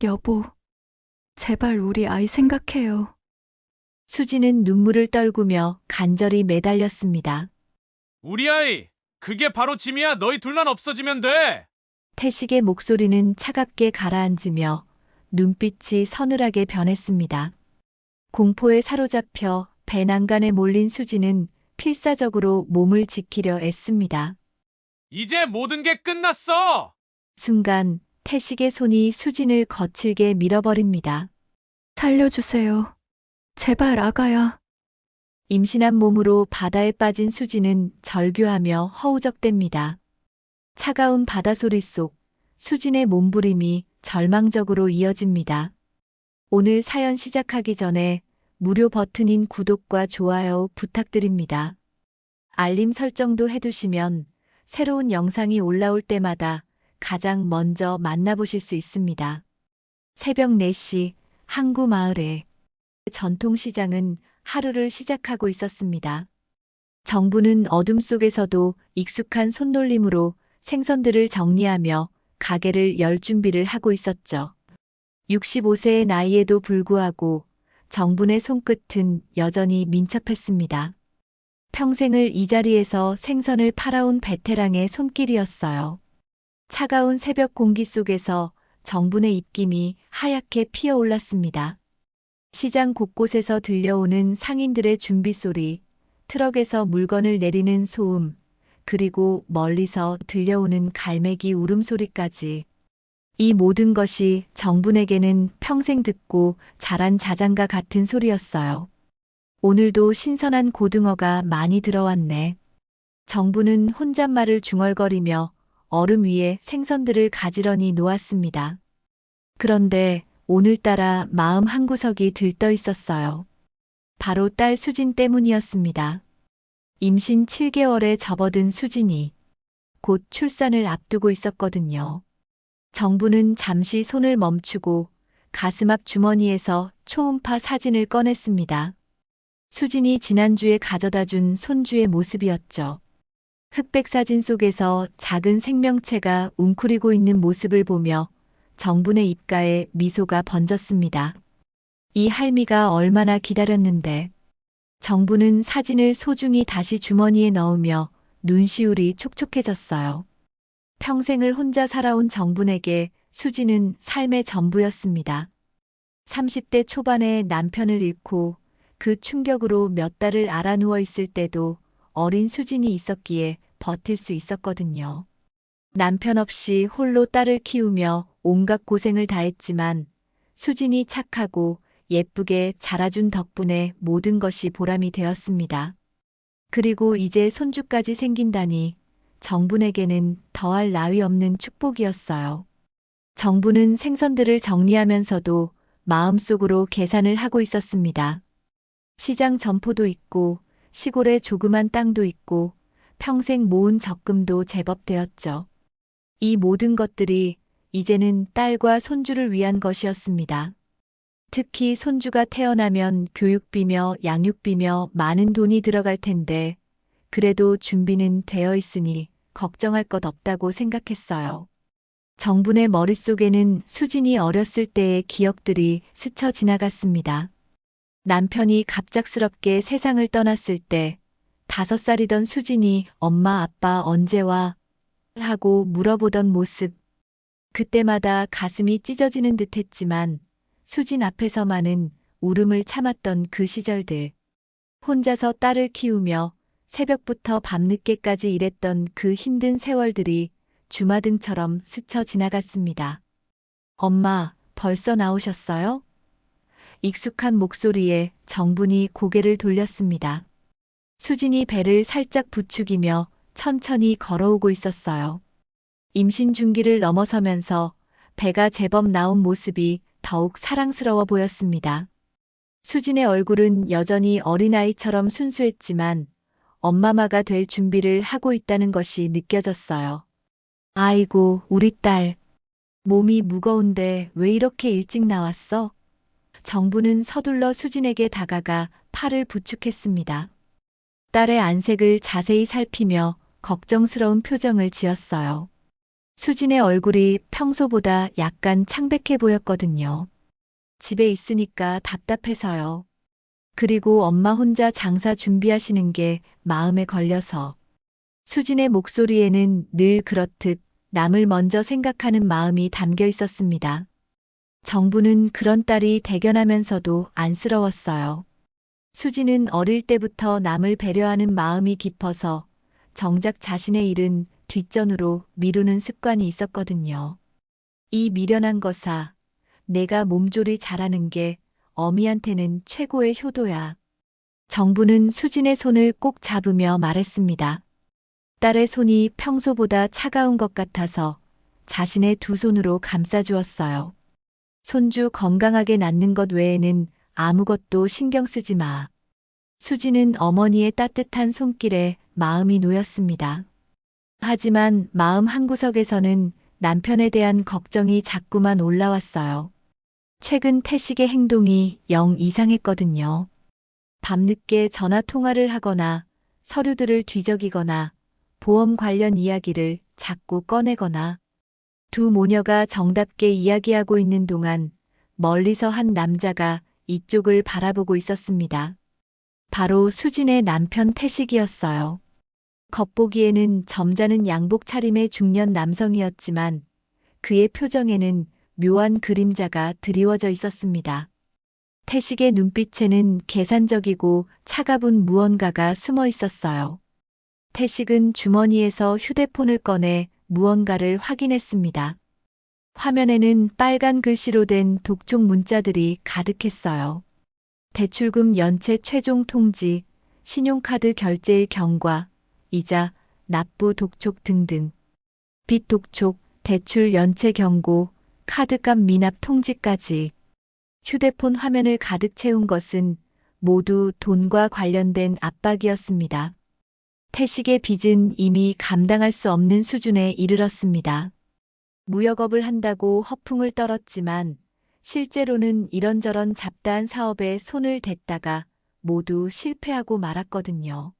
여보, 제발 우리 아이 생각해요. 수지는 눈물을 떨구며 간절히 매달렸습니다. 우리 아이, 그게 바로 짐이야. 너희 둘만 없어지면 돼. 태식의 목소리는 차갑게 가라앉으며 눈빛이 서늘하게 변했습니다. 공포에 사로잡혀 배 난간에 몰린 수지는 필사적으로 몸을 지키려 애씁니다. 이제 모든 게 끝났어. 순간 태식의 손이 수진을 거칠게 밀어버립니다. 살려주세요. 제발 아가야. 임신한 몸으로 바다에 빠진 수지는 절규하며 허우적댑니다. 차가운 바다소리 속 수진의 몸부림이 절망적으로 이어집니다. 오늘 사연 시작하기 전에 무료 버튼인 구독과 좋아요 부탁드립니다. 알림 설정도 해두시면 새로운 영상이 올라올 때마다 가장 먼저 만나보실 수 있습니다. 새벽 4시 항구 마을에 전통시장은 하루를 시작하고 있었습니다. 정부는 어둠 속에서도 익숙한 손놀림으로 생선들을 정리하며 가게를 열 준비를 하고 있었죠. 65세의 나이에도 불구하고 정분의 손끝은 여전히 민첩했습니다. 평생을 이 자리에서 생선을 팔아온 베테랑의 손길이었어요. 차가운 새벽 공기 속에서 정분의 입김이 하얗게 피어올랐습니다. 시장 곳곳에서 들려오는 상인들의 준비 소리, 트럭에서 물건을 내리는 소음, 그리고 멀리서 들려오는 갈매기 울음소리까지. 이 모든 것이 정분에게는 평생 듣고 자란 자장가 같은 소리였어요. 오늘도 신선한 고등어가 많이 들어왔네. 정분은 혼잣말을 중얼거리며 얼음 위에 생선들을 가지런히 놓았습니다. 그런데 오늘따라 마음 한구석이 들떠 있었어요. 바로 딸 수진 때문이었습니다. 임신 7개월에 접어든 수진이 곧 출산을 앞두고 있었거든요. 정부는 잠시 손을 멈추고 가슴 앞 주머니에서 초음파 사진을 꺼냈습니다. 수진이 지난주에 가져다 준 손주의 모습이었죠. 흑백 사진 속에서 작은 생명체가 웅크리고 있는 모습을 보며 정분의 입가에 미소가 번졌습니다. 이 할미가 얼마나 기다렸는데. 정부는 사진을 소중히 다시 주머니에 넣으며 눈시울이 촉촉해졌어요. 평생을 혼자 살아온 정분에게 수지는 삶의 전부였습니다. 30대 초반에 남편을 잃고 그 충격으로 몇 달을 앓아 누워 있을 때도 어린 수진이 있었기에 버틸 수 있었거든요. 남편 없이 홀로 딸을 키우며 온갖 고생을 다했지만 수진이 착하고 예쁘게 자라준 덕분에 모든 것이 보람이 되었습니다. 그리고 이제 손주까지 생긴다니 정분에게는 더할 나위 없는 축복이었어요. 정부는 생선들을 정리하면서도 마음속으로 계산을 하고 있었습니다. 시장 점포도 있고 시골에 조그만 땅도 있고 평생 모은 적금도 제법 되었죠. 이 모든 것들이 이제는 딸과 손주를 위한 것이었습니다. 특히 손주가 태어나면 교육비며 양육비며 많은 돈이 들어갈 텐데 그래도 준비는 되어 있으니 걱정할 것 없다고 생각했어요. 정분의 머릿속에는 수진이 어렸을 때의 기억들이 스쳐 지나갔습니다. 남편이 갑작스럽게 세상을 떠났을 때 5살이던 수진이 엄마 아빠 언제 와? 하고 물어보던 모습. 그때마다 가슴이 찢어지는 듯 했지만 수진 앞에서만은 울음을 참았던 그 시절들. 혼자서 딸을 키우며 새벽부터 밤늦게까지 일했던 그 힘든 세월들이 주마등처럼 스쳐 지나갔습니다. 엄마, 벌써 나오셨어요? 익숙한 목소리에 정분이 고개를 돌렸습니다. 수진이 배를 살짝 부추기며 천천히 걸어오고 있었어요. 임신 중기를 넘어서면서 배가 제법 나온 모습이 더욱 사랑스러워 보였습니다. 수진의 얼굴은 여전히 어린아이처럼 순수했지만 엄마마가 될 준비를 하고 있다는 것이 느껴졌어요. 아이고, 우리 딸. 몸이 무거운데 왜 이렇게 일찍 나왔어? 정부는 서둘러 수진에게 다가가 팔을 부축했습니다. 딸의 안색을 자세히 살피며 걱정스러운 표정을 지었어요. 수진의 얼굴이 평소보다 약간 창백해 보였거든요. 집에 있으니까 답답해서요. 그리고 엄마 혼자 장사 준비하시는 게 마음에 걸려서. 수진의 목소리에는 늘 그렇듯 남을 먼저 생각하는 마음이 담겨 있었습니다. 정부는 그런 딸이 대견하면서도 안쓰러웠어요. 수진은 어릴 때부터 남을 배려하는 마음이 깊어서 정작 자신의 일은 뒷전으로 미루는 습관이 있었거든요. 이 미련한 거사, 내가 몸조리 잘하는 게 어미한테는 최고의 효도야. 정부는 수진의 손을 꼭 잡으며 말했습니다. 딸의 손이 평소보다 차가운 것 같아서 자신의 두 손으로 감싸주었어요. 손주 건강하게 낳는 것 외에는 아무것도 신경 쓰지 마. 수지는 어머니의 따뜻한 손길에 마음이 놓였습니다. 하지만 마음 한구석에서는 남편에 대한 걱정이 자꾸만 올라왔어요. 최근 태식의 행동이 영 이상했거든요. 밤늦게 전화 통화를 하거나 서류들을 뒤적이거나 보험 관련 이야기를 자꾸 꺼내거나 두 모녀가 정답게 이야기하고 있는 동안 멀리서 한 남자가 이쪽을 바라보고 있었습니다. 바로 수진의 남편 태식이었어요. 겉보기에는 점잖은 양복 차림의 중년 남성이었지만 그의 표정에는 묘한 그림자가 드리워져 있었습니다. 태식의 눈빛에는 계산적이고 차가운 무언가가 숨어 있었어요. 태식은 주머니에서 휴대폰을 꺼내 무언가를 확인했습니다. 화면에는 빨간 글씨로 된 독촉 문자들이 가득했어요. 대출금 연체 최종 통지, 신용카드 결제일 경과, 이자, 납부 독촉 등등. 빚 독촉, 대출 연체 경고, 카드값 미납 통지까지. 휴대폰 화면을 가득 채운 것은 모두 돈과 관련된 압박이었습니다. 태식의 빚은 이미 감당할 수 없는 수준에 이르렀습니다. 무역업을 한다고 허풍을 떨었지만 실제로는 이런저런 잡다한 사업에 손을 댔다가 모두 실패하고 말았거든요.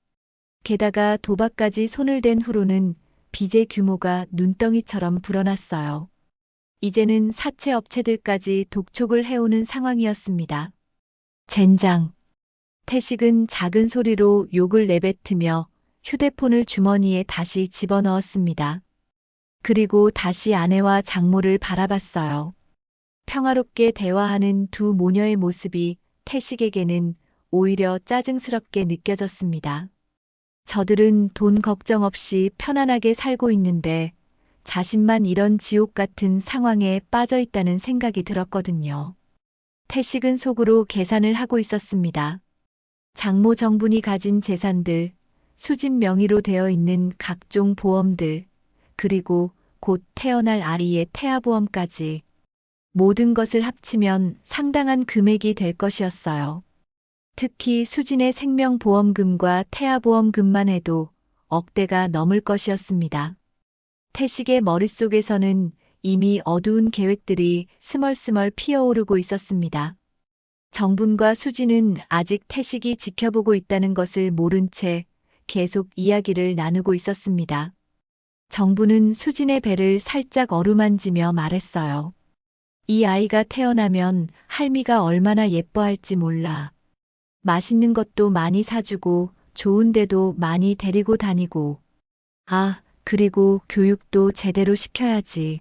게다가 도박까지 손을 댄 후로는 빚의 규모가 눈덩이처럼 불어났어요. 이제는 사채 업체들까지 독촉을 해오는 상황이었습니다. 젠장. 태식은 작은 소리로 욕을 내뱉으며 휴대폰을 주머니에 다시 집어넣었습니다. 그리고 다시 아내와 장모를 바라봤어요. 평화롭게 대화하는 두 모녀의 모습이 태식에게는 오히려 짜증스럽게 느껴졌습니다. 저들은 돈 걱정 없이 편안하게 살고 있는데 자신만 이런 지옥 같은 상황에 빠져 있다는 생각이 들었거든요. 태식은 속으로 계산을 하고 있었습니다. 장모 정분이 가진 재산들, 수진 명의로 되어 있는 각종 보험들, 그리고 곧 태어날 아이의 태아보험까지 모든 것을 합치면 상당한 금액이 될 것이었어요. 특히 수진의 생명보험금과 태아보험금만 해도 억대가 넘을 것이었습니다. 태식의 머릿속에서는 이미 어두운 계획들이 스멀스멀 피어오르고 있었습니다. 정분과 수진은 아직 태식이 지켜보고 있다는 것을 모른 채 계속 이야기를 나누고 있었습니다. 정부는 수진의 배를 살짝 어루만지며 말했어요. 이 아이가 태어나면 할미가 얼마나 예뻐할지 몰라. 맛있는 것도 많이 사주고 좋은 데도 많이 데리고 다니고. 아, 그리고 교육도 제대로 시켜야지.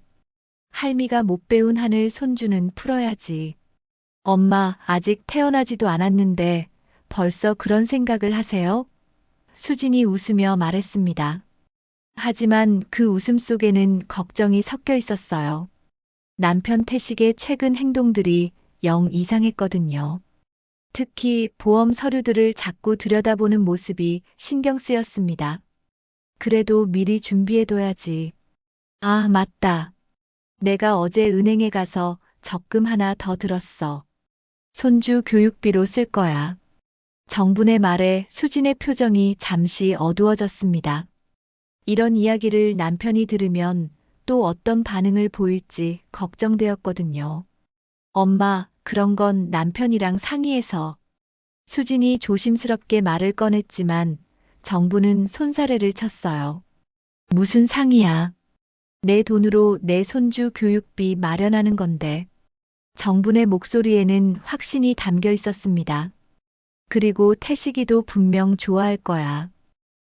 할미가 못 배운 한을 손주는 풀어야지. 엄마, 아직 태어나지도 않았는데 벌써 그런 생각을 하세요? 수진이 웃으며 말했습니다. 하지만 그 웃음 속에는 걱정이 섞여 있었어요. 남편 태식의 최근 행동들이 영 이상했거든요. 특히 보험 서류들을 자꾸 들여다보는 모습이 신경 쓰였습니다. 그래도 미리 준비해둬야지. 아, 맞다. 내가 어제 은행에 가서 적금 하나 더 들었어. 손주 교육비로 쓸 거야. 정분의 말에 수진의 표정이 잠시 어두워졌습니다. 이런 이야기를 남편이 들으면 또 어떤 반응을 보일지 걱정되었거든요. 엄마, 그런 건 남편이랑 상의해서. 수진이 조심스럽게 말을 꺼냈지만 정부는 손사래를 쳤어요. 무슨 상의야? 내 돈으로 내 손주 교육비 마련하는 건데. 정분의 목소리에는 확신이 담겨 있었습니다. 그리고 태식이도 분명 좋아할 거야.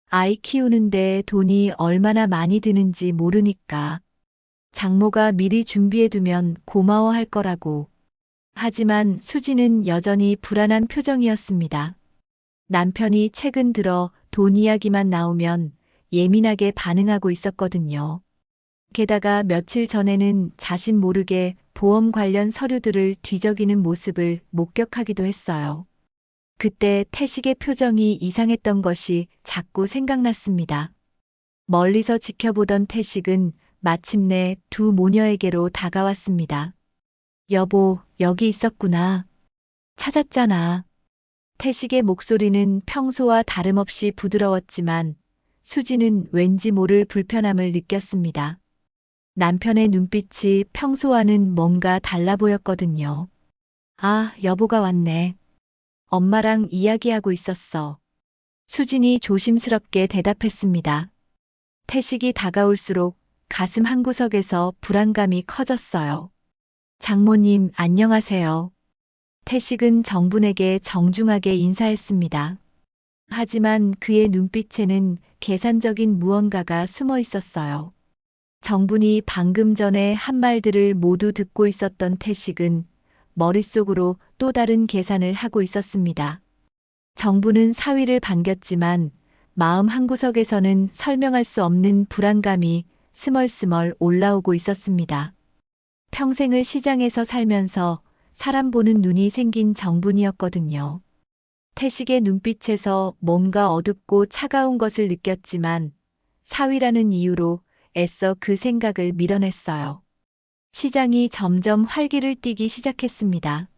아이 키우는데 돈이 얼마나 많이 드는지 모르니까. 장모가 미리 준비해두면 고마워할 거라고. 하지만 수지는 여전히 불안한 표정이었습니다. 남편이 최근 들어 돈 이야기만 나오면 예민하게 반응하고 있었거든요. 게다가 며칠 전에는 자신 모르게 보험 관련 서류들을 뒤적이는 모습을 목격하기도 했어요. 그때 태식의 표정이 이상했던 것이 자꾸 생각났습니다. 멀리서 지켜보던 태식은 마침내 두 모녀에게로 다가왔습니다. 여보, 여기 있었구나. 찾았잖아. 태식의 목소리는 평소와 다름없이 부드러웠지만 수지는 왠지 모를 불편함을 느꼈습니다. 남편의 눈빛이 평소와는 뭔가 달라 보였거든요. 아, 여보가 왔네. 엄마랑 이야기하고 있었어. 수진이 조심스럽게 대답했습니다. 태식이 다가올수록 가슴 한구석에서 불안감이 커졌어요. 장모님, 안녕하세요. 태식은 정분에게 정중하게 인사했습니다. 하지만 그의 눈빛에는 계산적인 무언가가 숨어 있었어요. 정분이 방금 전에 한 말들을 모두 듣고 있었던 태식은 머릿속으로 또 다른 계산을 하고 있었습니다. 정분은 사위를 반겼지만 마음 한구석에서는 설명할 수 없는 불안감이 스멀스멀 올라오고 있었습니다. 평생을 시장에서 살면서 사람 보는 눈이 생긴 정분이었거든요. 태식의 눈빛에서 뭔가 어둡고 차가운 것을 느꼈지만 사위라는 이유로 애써 그 생각을 밀어냈어요. 시장이 점점 활기를 띠기 시작했습니다.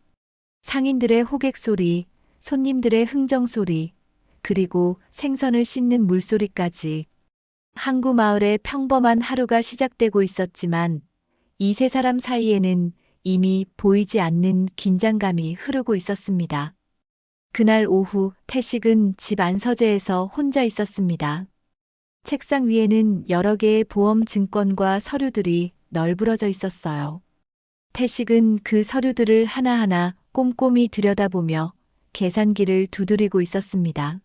상인들의 호객 소리, 손님들의 흥정 소리, 그리고 생선을 씻는 물소리까지. 항구 마을의 평범한 하루가 시작되고 있었지만 이 세 사람 사이에는 이미 보이지 않는 긴장감이 흐르고 있었습니다. 그날 오후 태식은 집 안서재에서 혼자 있었습니다. 책상 위에는 여러 개의 보험 증권과 서류들이 널브러져 있었어요. 태식은 그 서류들을 하나하나 꼼꼼히 들여다보며 계산기를 두드리고 있었습니다.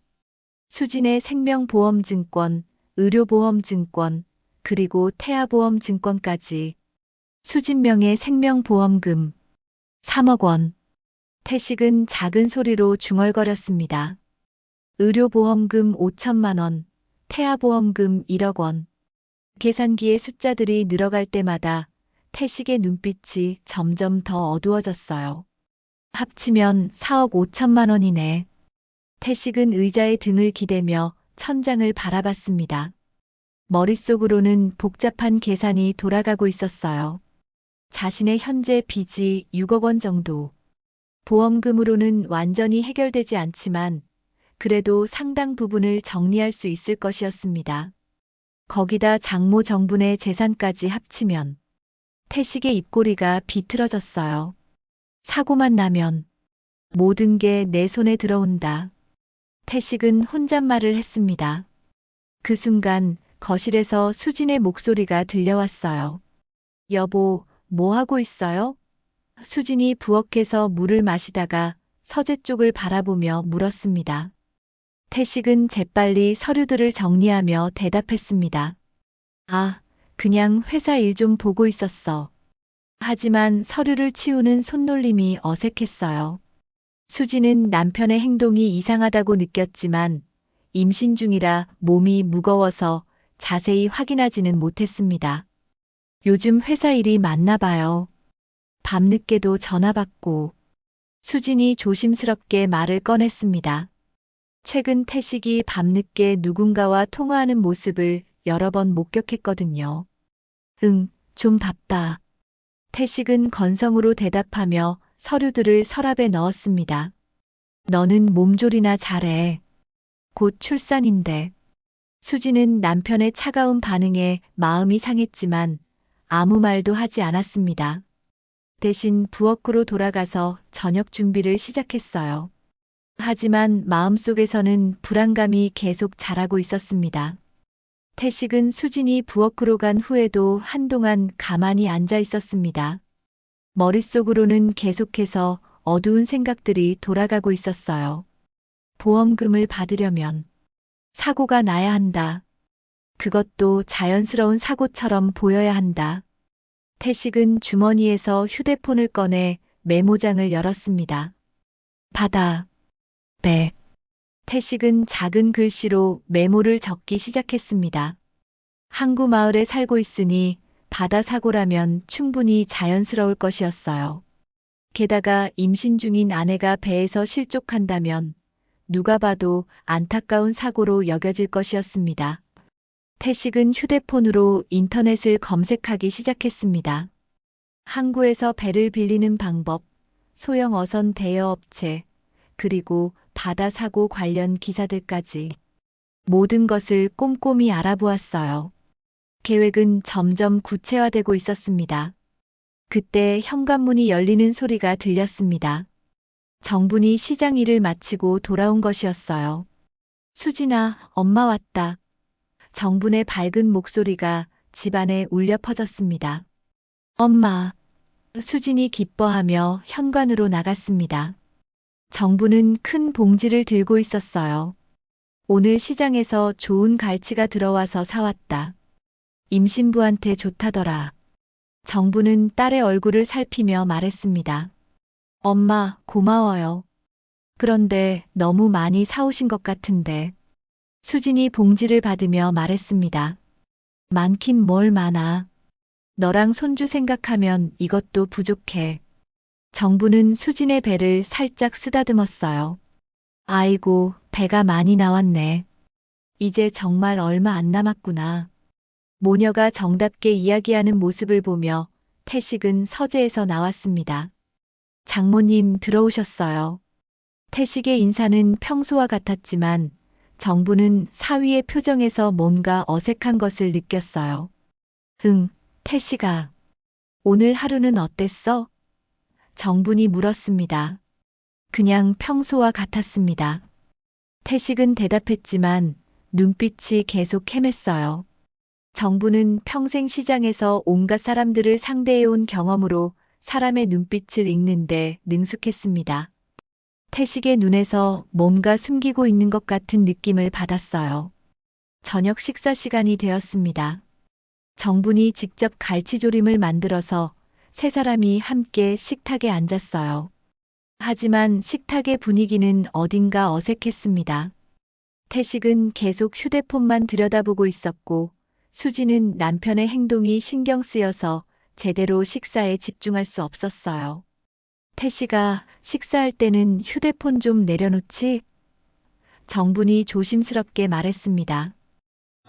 수진의 생명보험증권, 의료보험증권, 그리고 태아보험증권까지. 수진명의 생명보험금 3억 원. 태식은 작은 소리로 중얼거렸습니다. 의료보험금 5천만 원, 태아보험금 1억 원. 계산기의 숫자들이 늘어갈 때마다 태식의 눈빛이 점점 더 어두워졌어요. 합치면 4억 5천만 원이네. 태식은 의자에 등을 기대며 천장을 바라봤습니다. 머릿속으로는 복잡한 계산이 돌아가고 있었어요. 자신의 현재 빚이 6억 원 정도. 보험금으로는 완전히 해결되지 않지만 그래도 상당 부분을 정리할 수 있을 것이었습니다. 거기다 장모 정분의 재산까지 합치면 태식의 입꼬리가 비틀어졌어요. 사고만 나면 모든 게 내 손에 들어온다. 태식은 혼잣말을 했습니다. 그 순간 거실에서 수진의 목소리가 들려왔어요. 여보, 뭐 하고 있어요? 수진이 부엌에서 물을 마시다가 서재 쪽을 바라보며 물었습니다. 태식은 재빨리 서류들을 정리하며 대답했습니다. 아, 그냥 회사 일 좀 보고 있었어. 하지만 서류를 치우는 손놀림이 어색했어요. 수지는 남편의 행동이 이상하다고 느꼈지만 임신 중이라 몸이 무거워서 자세히 확인하지는 못했습니다. 요즘 회사 일이 많나 봐요. 밤늦게도 전화 받고. 수진이 조심스럽게 말을 꺼냈습니다. 최근 태식이 밤늦게 누군가와 통화하는 모습을 여러 번 목격했거든요. 응, 좀 바빠. 태식은 건성으로 대답하며 서류들을 서랍에 넣었습니다. 너는 몸조리나 잘해. 곧 출산인데. 수지는 남편의 차가운 반응에 마음이 상했지만 아무 말도 하지 않았습니다. 대신 부엌으로 돌아가서 저녁 준비를 시작했어요. 하지만 마음속에서는 불안감이 계속 자라고 있었습니다. 태식은 수진이 부엌으로 간 후에도 한동안 가만히 앉아 있었습니다. 머릿속으로는 계속해서 어두운 생각들이 돌아가고 있었어요. 보험금을 받으려면 사고가 나야 한다. 그것도 자연스러운 사고처럼 보여야 한다. 태식은 주머니에서 휴대폰을 꺼내 메모장을 열었습니다. 바다, 배. 태식은 작은 글씨로 메모를 적기 시작했습니다. 항구 마을에 살고 있으니 바다 사고라면 충분히 자연스러울 것이었어요. 게다가 임신 중인 아내가 배에서 실족한다면 누가 봐도 안타까운 사고로 여겨질 것이었습니다. 태식은 휴대폰으로 인터넷을 검색하기 시작했습니다. 항구에서 배를 빌리는 방법, 소형 어선 대여업체, 그리고 바다 사고 관련 기사들까지 모든 것을 꼼꼼히 알아보았어요. 계획은 점점 구체화되고 있었습니다. 그때 현관문이 열리는 소리가 들렸습니다. 정분이 시장 일을 마치고 돌아온 것이었어요. 수진아, 엄마 왔다. 정분의 밝은 목소리가 집안에 울려 퍼졌습니다. 엄마. 수진이 기뻐하며 현관으로 나갔습니다. 정분은 큰 봉지를 들고 있었어요. 오늘 시장에서 좋은 갈치가 들어와서 사왔다. 임신부한테 좋다더라. 정분은 딸의 얼굴을 살피며 말했습니다. 엄마, 고마워요. 그런데 너무 많이 사오신 것 같은데. 수진이 봉지를 받으며 말했습니다. 많긴 뭘 많아. 너랑 손주 생각하면 이것도 부족해. 정부는 수진의 배를 살짝 쓰다듬었어요. 아이고, 배가 많이 나왔네. 이제 정말 얼마 안 남았구나. 모녀가 정답게 이야기하는 모습을 보며 태식은 서재에서 나왔습니다. 장모님 들어오셨어요. 태식의 인사는 평소와 같았지만 정부는 사위의 표정에서 뭔가 어색한 것을 느꼈어요. 응, 태식아. 오늘 하루는 어땠어? 정분이 물었습니다. 그냥 평소와 같았습니다. 태식은 대답했지만 눈빛이 계속 헤맸어요. 정부는 평생 시장에서 온갖 사람들을 상대해온 경험으로 사람의 눈빛을 읽는데 능숙했습니다. 태식의 눈에서 뭔가 숨기고 있는 것 같은 느낌을 받았어요. 저녁 식사 시간이 되었습니다. 정분이 직접 갈치조림을 만들어서 세 사람이 함께 식탁에 앉았어요. 하지만 식탁의 분위기는 어딘가 어색했습니다. 태식은 계속 휴대폰만 들여다보고 있었고 수지는 남편의 행동이 신경 쓰여서 제대로 식사에 집중할 수 없었어요. 태식아, 식사할 때는 휴대폰 좀 내려놓지? 정분이 조심스럽게 말했습니다.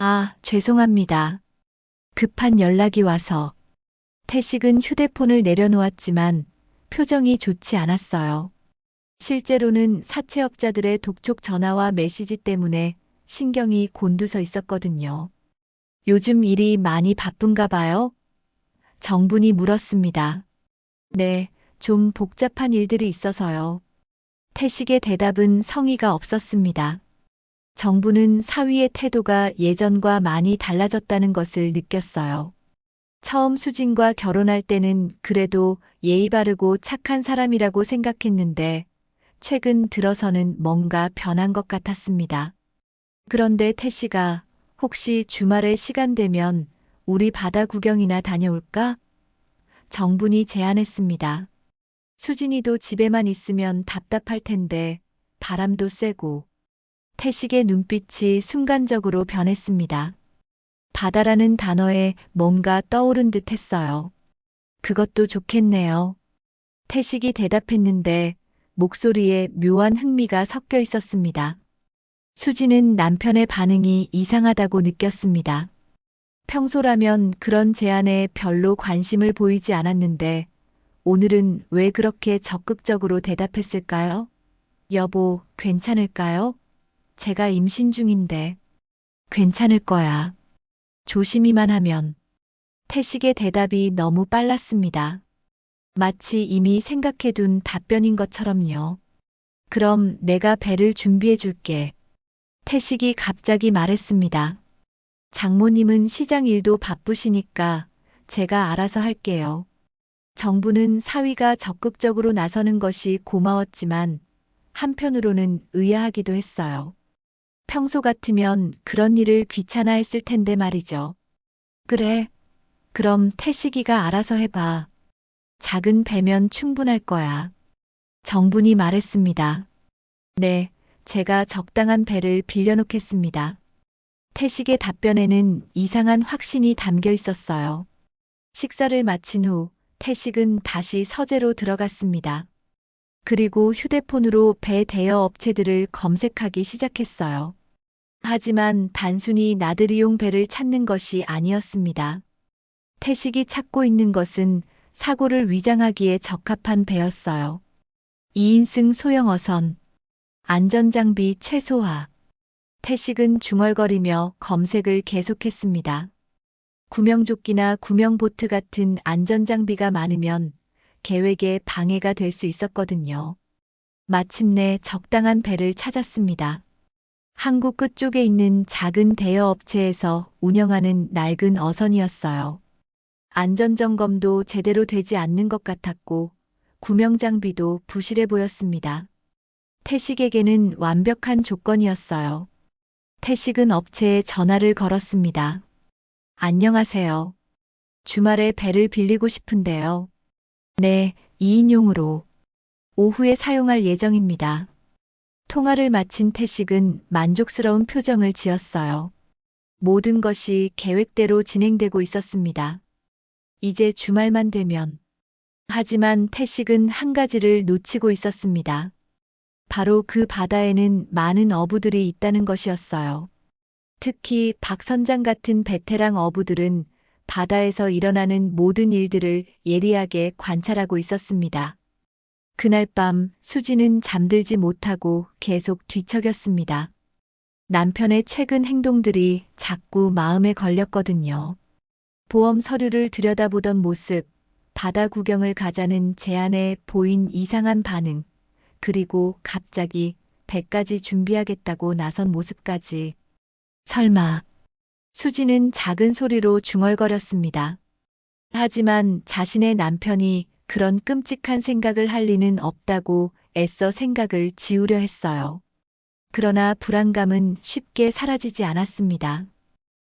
아, 죄송합니다. 급한 연락이 와서. 태식은 휴대폰을 내려놓았지만 표정이 좋지 않았어요. 실제로는 사채업자들의 독촉 전화와 메시지 때문에 신경이 곤두서 있었거든요. 요즘 일이 많이 바쁜가 봐요? 정분이 물었습니다. 네, 좀 복잡한 일들이 있어서요. 태식의 대답은 성의가 없었습니다. 정분은 사위의 태도가 예전과 많이 달라졌다는 것을 느꼈어요. 처음 수진과 결혼할 때는 그래도 예의 바르고 착한 사람이라고 생각했는데 최근 들어서는 뭔가 변한 것 같았습니다. 그런데 태식아, 혹시 주말에 시간 되면 우리 바다 구경이나 다녀올까? 정분이 제안했습니다. 수진이도 집에만 있으면 답답할 텐데 바람도 쐬고. 태식의 눈빛이 순간적으로 변했습니다. 바다라는 단어에 뭔가 떠오른 듯 했어요. 그것도 좋겠네요. 태식이 대답했는데 목소리에 묘한 흥미가 섞여 있었습니다. 수지는 남편의 반응이 이상하다고 느꼈습니다. 평소라면 그런 제안에 별로 관심을 보이지 않았는데 오늘은 왜 그렇게 적극적으로 대답했을까요? 여보, 괜찮을까요? 제가 임신 중인데. 괜찮을 거야. 조심히만 하면. 태식의 대답이 너무 빨랐습니다. 마치 이미 생각해둔 답변인 것처럼요. 그럼 내가 배를 준비해 줄게. 태식이 갑자기 말했습니다. 장모님은 시장 일도 바쁘시니까 제가 알아서 할게요. 정부는 사위가 적극적으로 나서는 것이 고마웠지만 한편으로는 의아하기도 했어요. 평소 같으면 그런 일을 귀찮아했을 텐데 말이죠. 그래, 그럼 태식이가 알아서 해봐. 작은 배면 충분할 거야. 정분이 말했습니다. 네, 제가 적당한 배를 빌려놓겠습니다. 태식의 답변에는 이상한 확신이 담겨 있었어요. 식사를 마친 후 태식은 다시 서재로 들어갔습니다. 그리고 휴대폰으로 배 대여 업체들을 검색하기 시작했어요. 하지만 단순히 나들이용 배를 찾는 것이 아니었습니다. 태식이 찾고 있는 것은 사고를 위장하기에 적합한 배였어요. 2인승 소형 어선, 안전장비 최소화. 태식은 중얼거리며 검색을 계속했습니다. 구명조끼나 구명보트 같은 안전장비가 많으면 계획에 방해가 될 수 있었거든요. 마침내 적당한 배를 찾았습니다. 항구 끝쪽에 있는 작은 대여 업체에서 운영하는 낡은 어선이었어요. 안전점검도 제대로 되지 않는 것 같았고 구명장비도 부실해 보였습니다. 태식에게는 완벽한 조건이었어요. 태식은 업체에 전화를 걸었습니다. 안녕하세요. 주말에 배를 빌리고 싶은데요. 네, 2인용으로. 오후에 사용할 예정입니다. 통화를 마친 태식은 만족스러운 표정을 지었어요. 모든 것이 계획대로 진행되고 있었습니다. 이제 주말만 되면. 하지만 태식은 한 가지를 놓치고 있었습니다. 바로 그 바다에는 많은 어부들이 있다는 것이었어요. 특히 박 선장 같은 베테랑 어부들은 바다에서 일어나는 모든 일들을 예리하게 관찰하고 있었습니다. 그날 밤 수지는 잠들지 못하고 계속 뒤척였습니다. 남편의 최근 행동들이 자꾸 마음에 걸렸거든요. 보험 서류를 들여다보던 모습, 바다 구경을 가자는 제안에 보인 이상한 반응, 그리고 갑자기 배까지 준비하겠다고 나선 모습까지. 설마. 수지는 작은 소리로 중얼거렸습니다. 하지만 자신의 남편이 그런 끔찍한 생각을 할 리는 없다고 애써 생각을 지우려 했어요. 그러나 불안감은 쉽게 사라지지 않았습니다.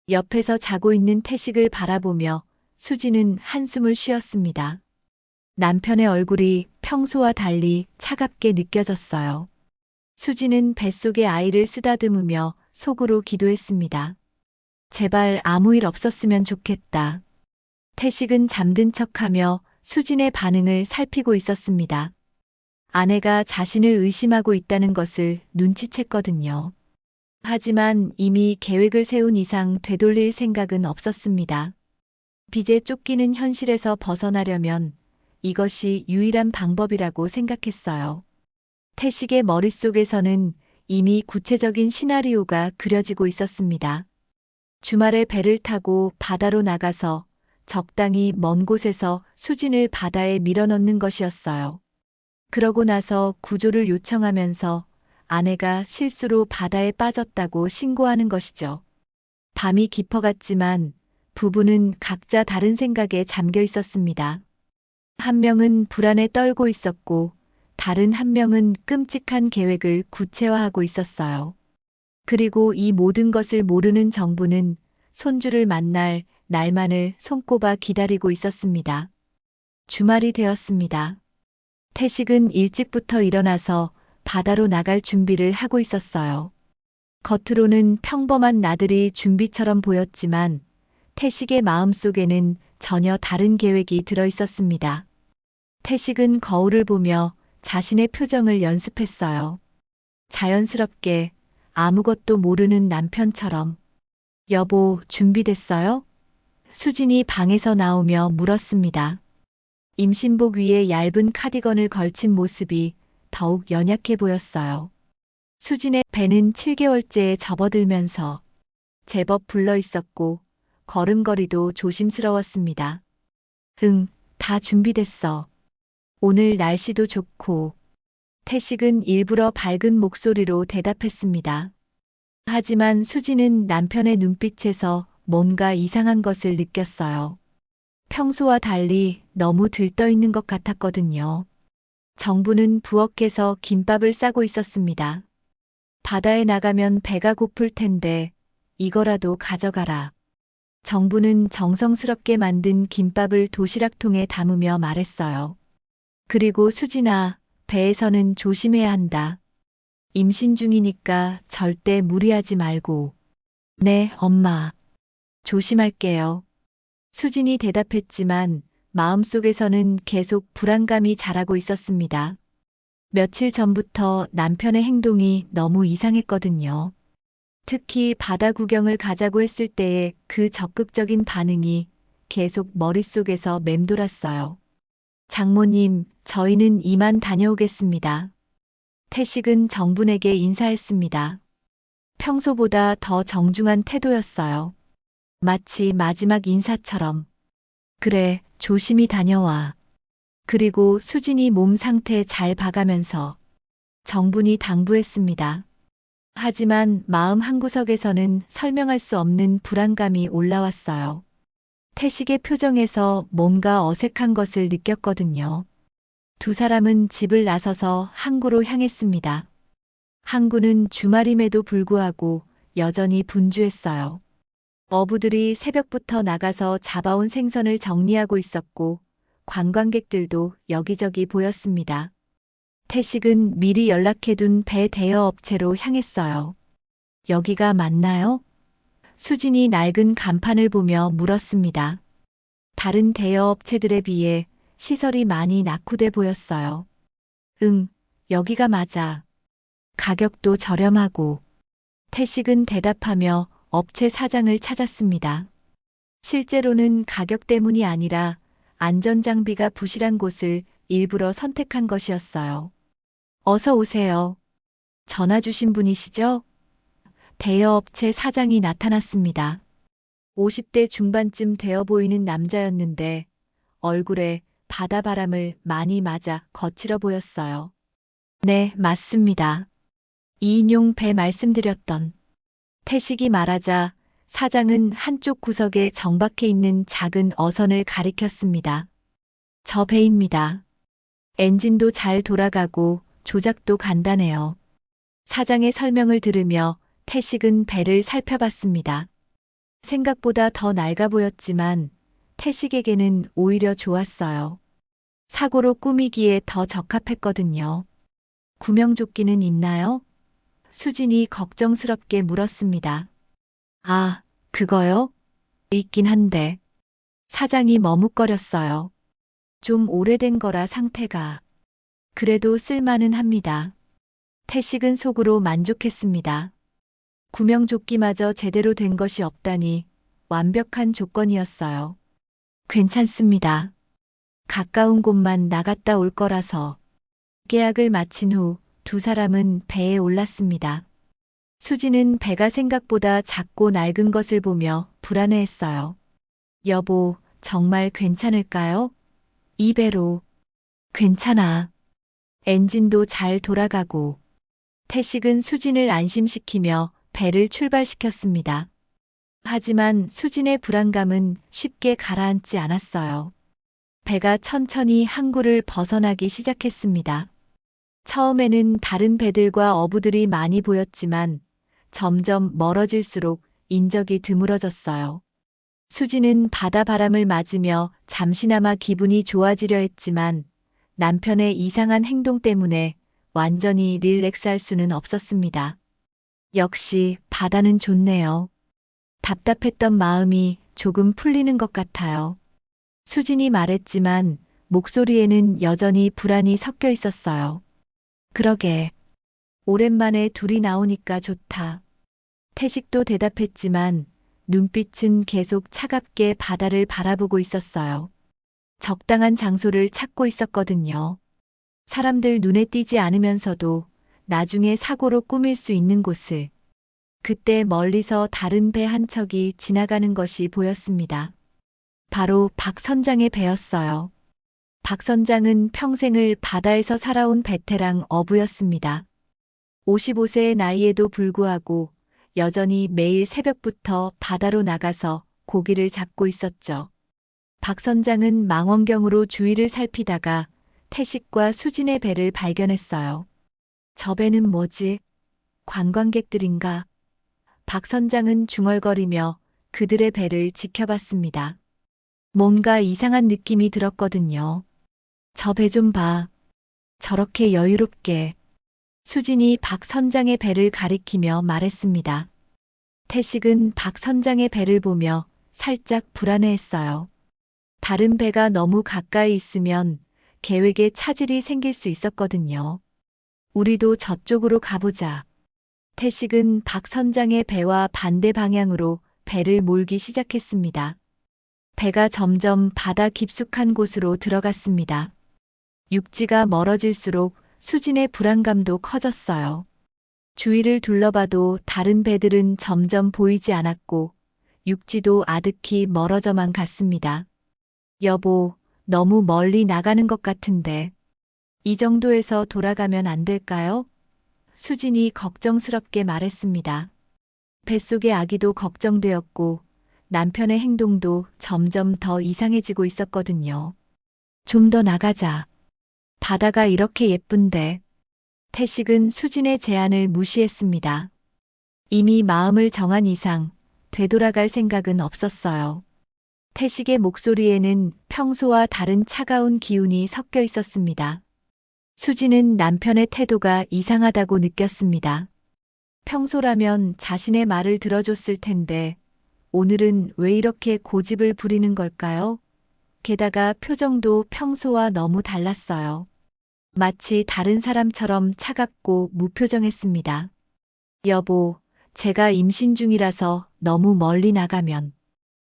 옆에서 자고 있는 태식을 바라보며 수지는 한숨을 쉬었습니다. 남편의 얼굴이 평소와 달리 차갑게 느껴졌어요. 수지는 뱃속의 아이를 쓰다듬으며 속으로 기도했습니다. 제발 아무 일 없었으면 좋겠다. 태식은 잠든 척하며 수진의 반응을 살피고 있었습니다. 아내가 자신을 의심하고 있다는 것을 눈치챘거든요. 하지만 이미 계획을 세운 이상 되돌릴 생각은 없었습니다. 빚에 쫓기는 현실에서 벗어나려면 이것이 유일한 방법이라고 생각했어요. 태식의 머릿속에서는 이미 구체적인 시나리오가 그려지고 있었습니다. 주말에 배를 타고 바다로 나가서 적당히 먼 곳에서 수진을 바다에 밀어넣는 것이었어요. 그러고 나서 구조를 요청하면서 아내가 실수로 바다에 빠졌다고 신고하는 것이죠. 밤이 깊어갔지만 부부는 각자 다른 생각에 잠겨 있었습니다. 한 명은 불안에 떨고 있었고 다른 한 명은 끔찍한 계획을 구체화하고 있었어요. 그리고 이 모든 것을 모르는 정부는 손주를 만날 날만을 손꼽아 기다리고 있었습니다. 주말이 되었습니다. 태식은 일찍부터 일어나서 바다로 나갈 준비를 하고 있었어요. 겉으로는 평범한 나들이 준비처럼 보였지만 태식의 마음속에는 전혀 다른 계획이 들어 있었습니다. 태식은 거울을 보며 자신의 표정을 연습했어요. 자연스럽게 아무것도 모르는 남편처럼. 여보, 준비됐어요? 수진이 방에서 나오며 물었습니다. 임신복 위에 얇은 카디건을 걸친 모습이 더욱 연약해 보였어요. 수진의 배는 7개월째에 접어들면서 제법 불러 있었고 걸음걸이도 조심스러웠습니다. 응, 다 준비됐어. 오늘 날씨도 좋고. 태식은 일부러 밝은 목소리로 대답했습니다. 하지만 수지는 남편의 눈빛에서 뭔가 이상한 것을 느꼈어요. 평소와 달리 너무 들떠 있는 것 같았거든요. 정부는 부엌에서 김밥을 싸고 있었습니다. 바다에 나가면 배가 고플 텐데 이거라도 가져가라. 정부는 정성스럽게 만든 김밥을 도시락통에 담으며 말했어요. 그리고 수진아, 배에서는 조심해야 한다. 임신 중이니까 절대 무리하지 말고. 네, 엄마. 조심할게요. 수진이 대답했지만 마음속에서는 계속 불안감이 자라고 있었습니다. 며칠 전부터 남편의 행동이 너무 이상했거든요. 특히 바다 구경을 가자고 했을 때의 그 적극적인 반응이 계속 머릿속에서 맴돌았어요. 장모님, 저희는 이만 다녀오겠습니다. 태식은 정분에게 인사했습니다. 평소보다 더 정중한 태도였어요. 마치 마지막 인사처럼. 그래, 조심히 다녀와. 그리고 수진이 몸 상태 잘 봐가면서 정분이 당부했습니다. 하지만 마음 한구석에서는 설명할 수 없는 불안감이 올라왔어요. 태식의 표정에서 뭔가 어색한 것을 느꼈거든요. 두 사람은 집을 나서서 항구로 향했습니다. 항구는 주말임에도 불구하고 여전히 분주했어요. 어부들이 새벽부터 나가서 잡아온 생선을 정리하고 있었고 관광객들도 여기저기 보였습니다. 태식은 미리 연락해둔 배 대여 업체로 향했어요. 여기가 맞나요? 수진이 낡은 간판을 보며 물었습니다. 다른 대여 업체들에 비해 시설이 많이 낙후돼 보였어요. 응, 여기가 맞아. 가격도 저렴하고. 태식은 대답하며 업체 사장을 찾았습니다. 실제로는 가격 때문이 아니라 안전장비가 부실한 곳을 일부러 선택한 것이었어요. 어서 오세요. 전화 주신 분이시죠? 대여업체 사장이 나타났습니다. 50대 중반쯤 되어 보이는 남자였는데 얼굴에 바다바람을 많이 맞아 거칠어 보였어요. 네, 맞습니다. 2인용 배 말씀드렸던. 태식이 말하자 사장은 한쪽 구석에 정박해 있는 작은 어선을 가리켰습니다. 저 배입니다. 엔진도 잘 돌아가고 조작도 간단해요. 사장의 설명을 들으며 태식은 배를 살펴봤습니다. 생각보다 더 낡아 보였지만 태식에게는 오히려 좋았어요. 사고로 꾸미기에 더 적합했거든요. 구명조끼는 있나요? 수진이 걱정스럽게 물었습니다. 아, 그거요? 있긴 한데. 사장이 머뭇거렸어요. 좀 오래된 거라 상태가. 그래도 쓸만은 합니다. 태식은 속으로 만족했습니다. 구명조끼마저 제대로 된 것이 없다니 완벽한 조건이었어요. 괜찮습니다. 가까운 곳만 나갔다 올 거라서. 계약을 마친 후 두 사람은 배에 올랐습니다. 수지는 배가 생각보다 작고 낡은 것을 보며 불안해했어요. 여보, 정말 괜찮을까요? 이 배로. 괜찮아. 엔진도 잘 돌아가고. 태식은 수진을 안심시키며 배를 출발시켰습니다. 하지만 수진의 불안감은 쉽게 가라앉지 않았어요. 배가 천천히 항구를 벗어나기 시작했습니다. 처음에는 다른 배들과 어부들이 많이 보였지만 점점 멀어질수록 인적이 드물어졌어요. 수지는 바다 바람을 맞으며 잠시나마 기분이 좋아지려 했지만 남편의 이상한 행동 때문에 완전히 릴렉스할 수는 없었습니다. 역시 바다는 좋네요. 답답했던 마음이 조금 풀리는 것 같아요. 수진이 말했지만 목소리에는 여전히 불안이 섞여 있었어요. 그러게. 오랜만에 둘이 나오니까 좋다. 태식도 대답했지만 눈빛은 계속 차갑게 바다를 바라보고 있었어요. 적당한 장소를 찾고 있었거든요. 사람들 눈에 띄지 않으면서도 나중에 사고로 꾸밀 수 있는 곳을. 그때 멀리서 다른 배 한 척이 지나가는 것이 보였습니다. 바로 박 선장의 배였어요. 박 선장은 평생을 바다에서 살아온 베테랑 어부였습니다. 55세의 나이에도 불구하고 여전히 매일 새벽부터 바다로 나가서 고기를 잡고 있었죠. 박 선장은 망원경으로 주위를 살피다가 태식과 수진의 배를 발견했어요. 저 배는 뭐지? 관광객들인가? 박 선장은 중얼거리며 그들의 배를 지켜봤습니다. 뭔가 이상한 느낌이 들었거든요. 저 배 좀 봐. 저렇게 여유롭게. 수진이 박 선장의 배를 가리키며 말했습니다. 태식은 박 선장의 배를 보며 살짝 불안해했어요. 다른 배가 너무 가까이 있으면 계획에 차질이 생길 수 있었거든요. 우리도 저쪽으로 가보자. 태식은 박 선장의 배와 반대 방향으로 배를 몰기 시작했습니다. 배가 점점 바다 깊숙한 곳으로 들어갔습니다. 육지가 멀어질수록 수진의 불안감도 커졌어요. 주위를 둘러봐도 다른 배들은 점점 보이지 않았고 육지도 아득히 멀어져만 갔습니다. 여보, 너무 멀리 나가는 것 같은데 이 정도에서 돌아가면 안 될까요? 수진이 걱정스럽게 말했습니다. 뱃속의 아기도 걱정되었고 남편의 행동도 점점 더 이상해지고 있었거든요. 좀 더 나가자. 바다가 이렇게 예쁜데. 태식은 수진의 제안을 무시했습니다. 이미 마음을 정한 이상 되돌아갈 생각은 없었어요. 태식의 목소리에는 평소와 다른 차가운 기운이 섞여 있었습니다. 수진은 남편의 태도가 이상하다고 느꼈습니다. 평소라면 자신의 말을 들어줬을 텐데 오늘은 왜 이렇게 고집을 부리는 걸까요? 게다가 표정도 평소와 너무 달랐어요. 마치 다른 사람처럼 차갑고 무표정했습니다. 여보, 제가 임신 중이라서 너무 멀리 나가면.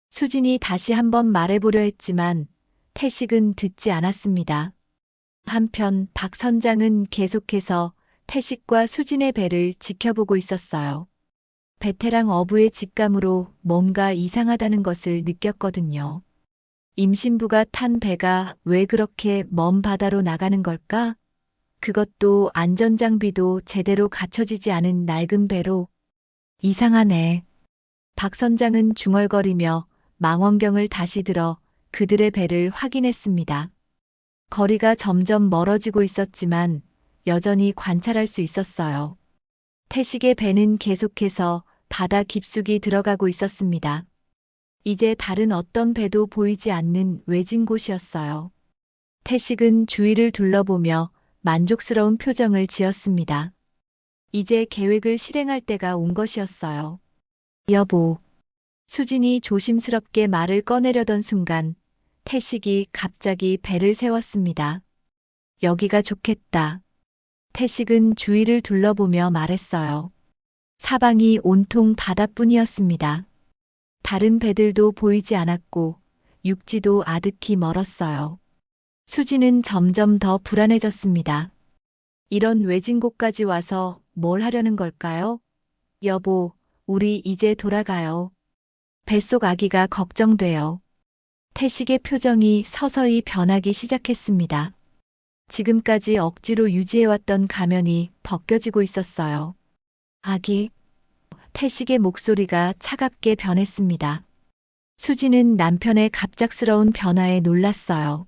수진이 다시 한번 말해보려 했지만 태식은 듣지 않았습니다. 한편 박 선장은 계속해서 태식과 수진의 배를 지켜보고 있었어요. 베테랑 어부의 직감으로 뭔가 이상하다는 것을 느꼈거든요. 임신부가 탄 배가 왜 그렇게 먼 바다로 나가는 걸까? 그것도 안전장비도 제대로 갖춰지지 않은 낡은 배로. 이상하네. 박 선장은 중얼거리며 망원경을 다시 들어 그들의 배를 확인했습니다. 거리가 점점 멀어지고 있었지만 여전히 관찰할 수 있었어요. 태식의 배는 계속해서 바다 깊숙이 들어가고 있었습니다. 이제 다른 어떤 배도 보이지 않는 외진 곳이었어요. 태식은 주위를 둘러보며 만족스러운 표정을 지었습니다. 이제 계획을 실행할 때가 온 것이었어요. 여보. 수진이 조심스럽게 말을 꺼내려던 순간 태식이 갑자기 배를 세웠습니다. 여기가 좋겠다. 태식은 주위를 둘러보며 말했어요. 사방이 온통 바다뿐이었습니다. 다른 배들도 보이지 않았고 육지도 아득히 멀었어요. 수지는 점점 더 불안해졌습니다. 이런 외진 곳까지 와서 뭘 하려는 걸까요? 여보, 우리 이제 돌아가요. 뱃속 아기가 걱정돼요. 태식의 표정이 서서히 변하기 시작했습니다. 지금까지 억지로 유지해왔던 가면이 벗겨지고 있었어요. 아기. 태식의 목소리가 차갑게 변했습니다. 수지는 남편의 갑작스러운 변화에 놀랐어요.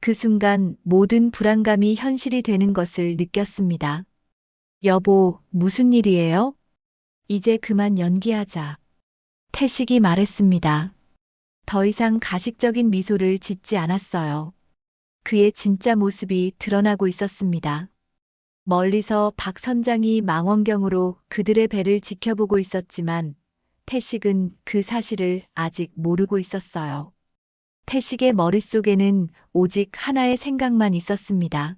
그 순간 모든 불안감이 현실이 되는 것을 느꼈습니다. 여보, 무슨 일이에요? 이제 그만 연기하자. 태식이 말했습니다. 더 이상 가식적인 미소를 짓지 않았어요. 그의 진짜 모습이 드러나고 있었습니다. 멀리서 박 선장이 망원경으로 그들의 배를 지켜보고 있었지만 태식은 그 사실을 아직 모르고 있었어요. 태식의 머릿속에는 오직 하나의 생각만 있었습니다.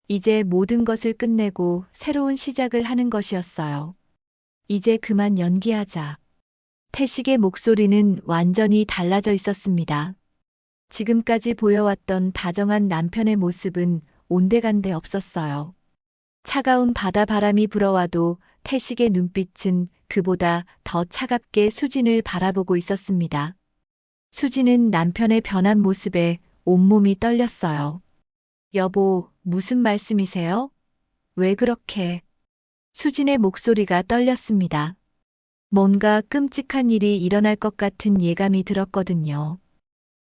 이제 모든 것을 끝내고 새로운 시작을 하는 것이었어요. 이제 그만 연기하자. 태식의 목소리는 완전히 달라져 있었습니다. 지금까지 보여왔던 다정한 남편의 모습은 온데간데 없었어요. 차가운 바다 바람이 불어와도 태식의 눈빛은 그보다 더 차갑게 수진을 바라보고 있었습니다. 수진은 남편의 변한 모습에 온몸이 떨렸어요. 여보, 무슨 말씀이세요? 왜 그렇게? 수진의 목소리가 떨렸습니다. 뭔가 끔찍한 일이 일어날 것 같은 예감이 들었거든요.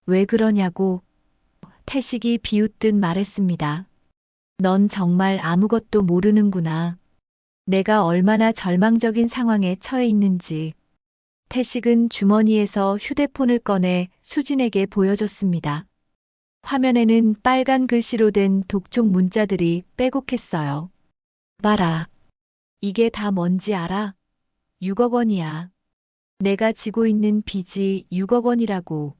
왜 그러냐고 태식이 비웃듯 말했습니다. 넌 정말 아무것도 모르는구나. 내가 얼마나 절망적인 상황에 처해 있는지. 태식은 주머니에서 휴대폰을 꺼내 수진에게 보여줬습니다. 화면에는 빨간 글씨로 된 독촉 문자들이 빼곡했어요. 봐라. 이게 다 뭔지 알아? 6억 원이야. 내가 지고 있는 빚이 6억 원이라고.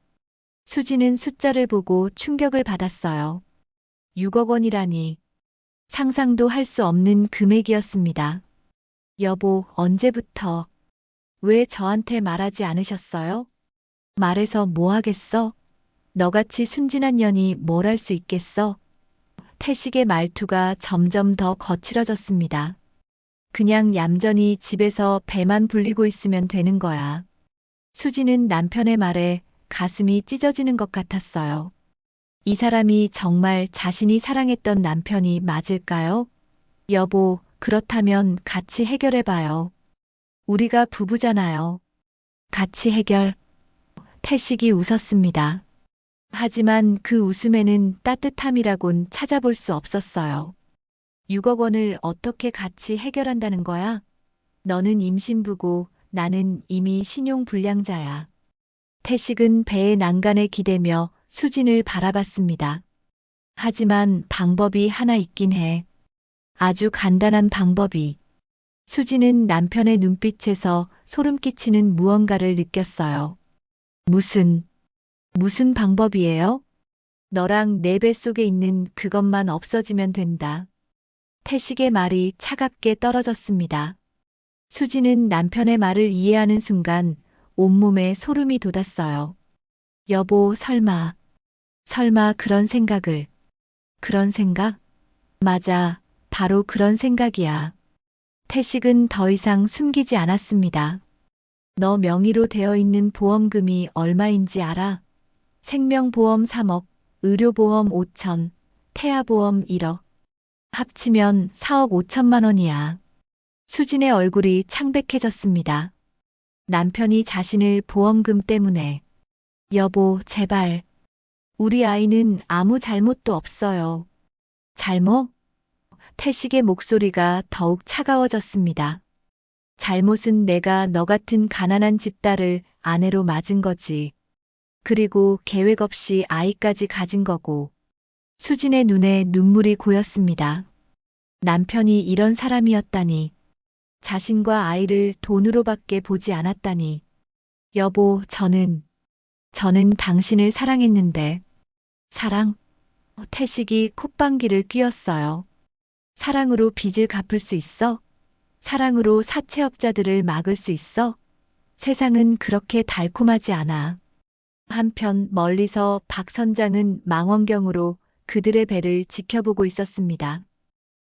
수지는 숫자를 보고 충격을 받았어요. 6억 원이라니. 상상도 할 수 없는 금액이었습니다. 여보, 언제부터? 왜 저한테 말하지 않으셨어요? 말해서 뭐 하겠어? 너같이 순진한 년이 뭘 할 수 있겠어? 태식의 말투가 점점 더 거칠어졌습니다. 그냥 얌전히 집에서 배만 불리고 있으면 되는 거야. 수지는 남편의 말에 가슴이 찢어지는 것 같았어요. 이 사람이 정말 자신이 사랑했던 남편이 맞을까요? 여보, 그렇다면 같이 해결해봐요. 우리가 부부잖아요. 같이 해결. 태식이 웃었습니다. 하지만 그 웃음에는 따뜻함이라곤 찾아볼 수 없었어요. 6억 원을 어떻게 같이 해결한다는 거야? 너는 임신부고 나는 이미 신용불량자야. 태식은 배의 난간에 기대며 수진을 바라봤습니다. 하지만 방법이 하나 있긴 해. 아주 간단한 방법이. 수진은 남편의 눈빛에서 소름 끼치는 무언가를 느꼈어요. 무슨 방법이에요? 너랑 내 뱃속에 있는 그것만 없어지면 된다. 태식의 말이 차갑게 떨어졌습니다. 수지는 남편의 말을 이해하는 순간 온몸에 소름이 돋았어요. 여보, 설마 그런 생각을. 그런 생각? 맞아, 바로 그런 생각이야. 태식은 더 이상 숨기지 않았습니다. 너 명의로 되어 있는 보험금이 얼마인지 알아? 생명보험 3억, 의료보험 5천, 태아보험 1억. 합치면 4억 5천만 원이야. 수진의 얼굴이 창백해졌습니다. 남편이 자신을 보험금 때문에. 여보, 제발. 우리 아이는 아무 잘못도 없어요. 잘못? 태식의 목소리가 더욱 차가워졌습니다. 잘못은 내가 너 같은 가난한 집딸을 아내로 맞은 거지. 그리고 계획 없이 아이까지 가진 거고. 수진의 눈에 눈물이 고였습니다. 남편이 이런 사람이었다니. 자신과 아이를 돈으로밖에 보지 않았다니. 여보, 저는 당신을 사랑했는데. 사랑? 태식이 콧방귀를 뀌었어요. 사랑으로 빚을 갚을 수 있어? 사랑으로 사채업자들을 막을 수 있어? 세상은 그렇게 달콤하지 않아. 한편 멀리서 박 선장은 망원경으로 그들의 배를 지켜보고 있었습니다.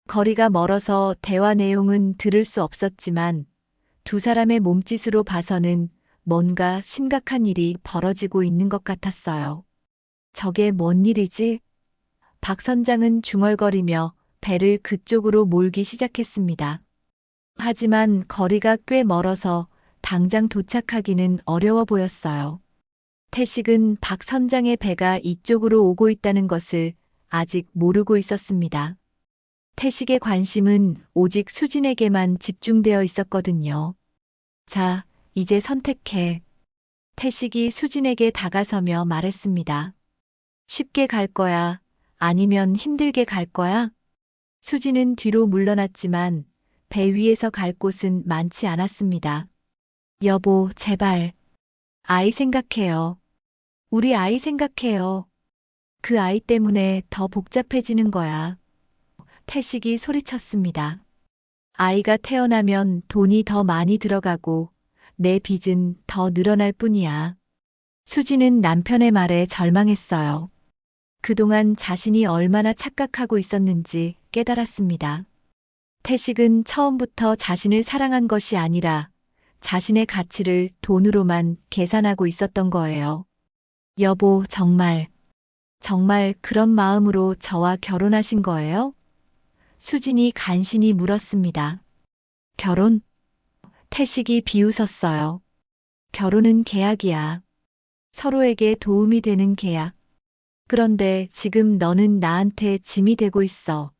거리가 멀어서 대화 내용은 들을 수 없었지만 두 사람의 몸짓으로 봐서는 뭔가 심각한 일이 벌어지고 있는 것 같았어요. 저게 뭔 일이지? 박 선장은 중얼거리며 배를 그쪽으로 몰기 시작했습니다. 하지만 거리가 꽤 멀어서 당장 도착하기는 어려워 보였어요. 태식은 박 선장의 배가 이쪽으로 오고 있다는 것을 아직 모르고 있었습니다. 태식의 관심은 오직 수진에게만 집중되어 있었거든요. 자, 이제 선택해. 태식이 수진에게 다가서며 말했습니다. 쉽게 갈 거야? 아니면 힘들게 갈 거야? 수진은 뒤로 물러났지만 배 위에서 갈 곳은 많지 않았습니다. 여보, 제발. 아이 생각해요. 우리 아이 생각해요. 그 아이 때문에 더 복잡해지는 거야. 태식이 소리쳤습니다. 아이가 태어나면 돈이 더 많이 들어가고 내 빚은 더 늘어날 뿐이야. 수지는 남편의 말에 절망했어요. 그동안 자신이 얼마나 착각하고 있었는지 깨달았습니다. 태식은 처음부터 자신을 사랑한 것이 아니라 자신의 가치를 돈으로만 계산하고 있었던 거예요. 여보, 정말 그런 마음으로 저와 결혼하신 거예요? 수진이 간신히 물었습니다. 결혼? 태식이 비웃었어요. 결혼은 계약이야. 서로에게 도움이 되는 계약. 그런데 지금 너는 나한테 짐이 되고 있어.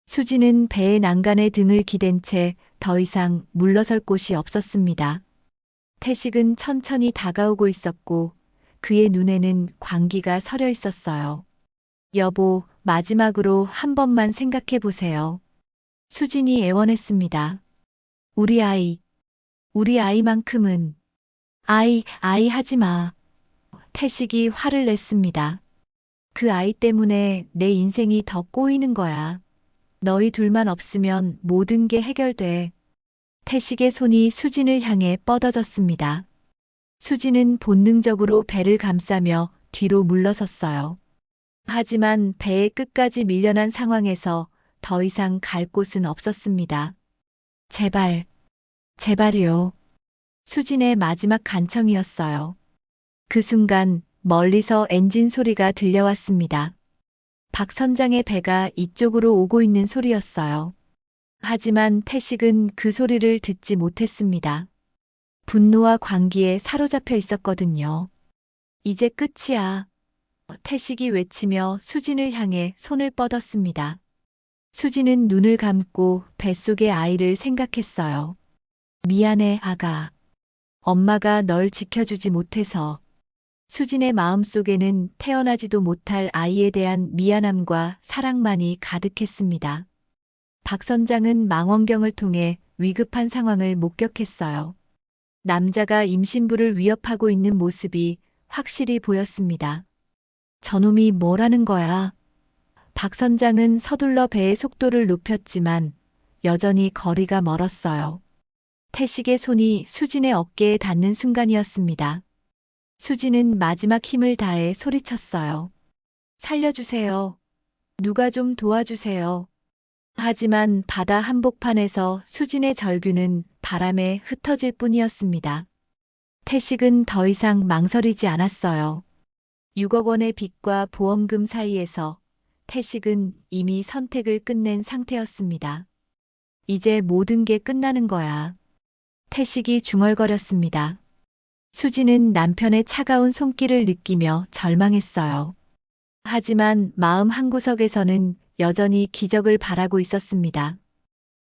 수지는 배의 난간에 등을 기댄 채 더 이상 물러설 곳이 없었습니다. 태식은 천천히 다가오고 있었고 그의 눈에는 광기가 서려 있었어요. 여보, 마지막으로 한 번만 생각해 보세요. 수진이 애원했습니다. 우리 아이만큼은. 아이 하지 마. 태식이 화를 냈습니다. 그 아이 때문에 내 인생이 더 꼬이는 거야. 너희 둘만 없으면 모든 게 해결돼. 태식의 손이 수진을 향해 뻗어졌습니다. 수진은 본능적으로 배를 감싸며 뒤로 물러섰어요. 하지만 배의 끝까지 밀려난 상황에서 더 이상 갈 곳은 없었습니다. 제발요. 수진의 마지막 간청이었어요. 그 순간 멀리서 엔진 소리가 들려왔습니다. 박 선장의 배가 이쪽으로 오고 있는 소리였어요. 하지만 태식은 그 소리를 듣지 못했습니다. 분노와 광기에 사로잡혀 있었거든요. 이제 끝이야. 태식이 외치며 수진을 향해 손을 뻗었습니다. 수진은 눈을 감고 뱃속의 아이를 생각했어요. 미안해, 아가. 엄마가 널 지켜주지 못해서. 수진의 마음속에는 태어나지도 못할 아이에 대한 미안함과 사랑만이 가득했습니다. 박 선장은 망원경을 통해 위급한 상황을 목격했어요. 남자가 임신부를 위협하고 있는 모습이 확실히 보였습니다. 저놈이 뭐라는 거야? 박 선장은 서둘러 배의 속도를 높였지만 여전히 거리가 멀었어요. 태식의 손이 수진의 어깨에 닿는 순간이었습니다. 수진은 마지막 힘을 다해 소리쳤어요. 살려주세요. 누가 좀 도와주세요. 하지만 바다 한복판에서 수진의 절규는 바람에 흩어질 뿐이었습니다. 태식은 더 이상 망설이지 않았어요. 6억 원의 빚과 보험금 사이에서 태식은 이미 선택을 끝낸 상태였습니다. 이제 모든 게 끝나는 거야. 태식이 중얼거렸습니다. 수진은 남편의 차가운 손길을 느끼며 절망했어요. 하지만 마음 한구석에서는 여전히 기적을 바라고 있었습니다.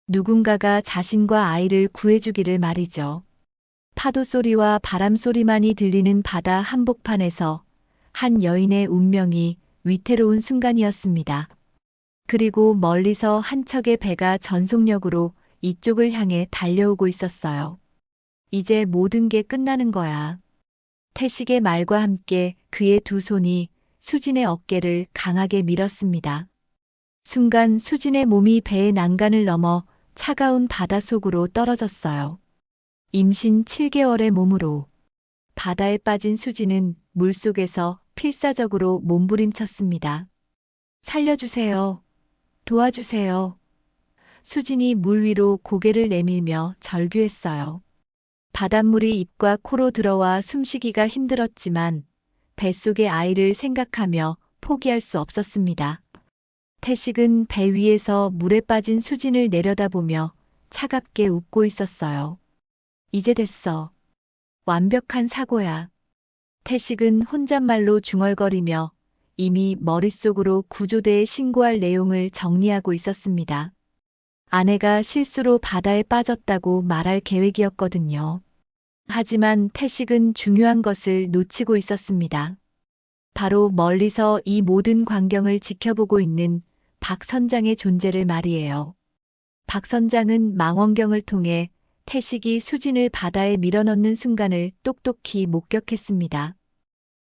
누군가가 자신과 아이를 구해주기를 말이죠. 파도 소리와 바람 소리만이 들리는 바다 한복판에서 한 여인의 운명이 위태로운 순간이었습니다. 그리고 멀리서 한 척의 배가 전속력으로 이쪽을 향해 달려오고 있었어요. 이제 모든 게 끝나는 거야. 태식의 말과 함께 그의 두 손이 수진의 어깨를 강하게 밀었습니다. 순간 수진의 몸이 배의 난간을 넘어 차가운 바다 속으로 떨어졌어요. 임신 7개월의 몸으로 바다에 빠진 수진은 물속에서 필사적으로 몸부림쳤습니다. 살려주세요. 도와주세요. 수진이 물 위로 고개를 내밀며 절규했어요. 바닷물이 입과 코로 들어와 숨쉬기가 힘들었지만 뱃속의 아이를 생각하며 포기할 수 없었습니다. 태식은 배 위에서 물에 빠진 수진을 내려다보며 차갑게 웃고 있었어요. 이제 됐어. 완벽한 사고야. 태식은 혼잣말로 중얼거리며 이미 머릿속으로 구조대에 신고할 내용을 정리하고 있었습니다. 아내가 실수로 바다에 빠졌다고 말할 계획이었거든요. 하지만 태식은 중요한 것을 놓치고 있었습니다. 바로 멀리서 이 모든 광경을 지켜보고 있는 박 선장의 존재를 말이에요. 박 선장은 망원경을 통해 태식이 수진을 바다에 밀어넣는 순간을 똑똑히 목격했습니다.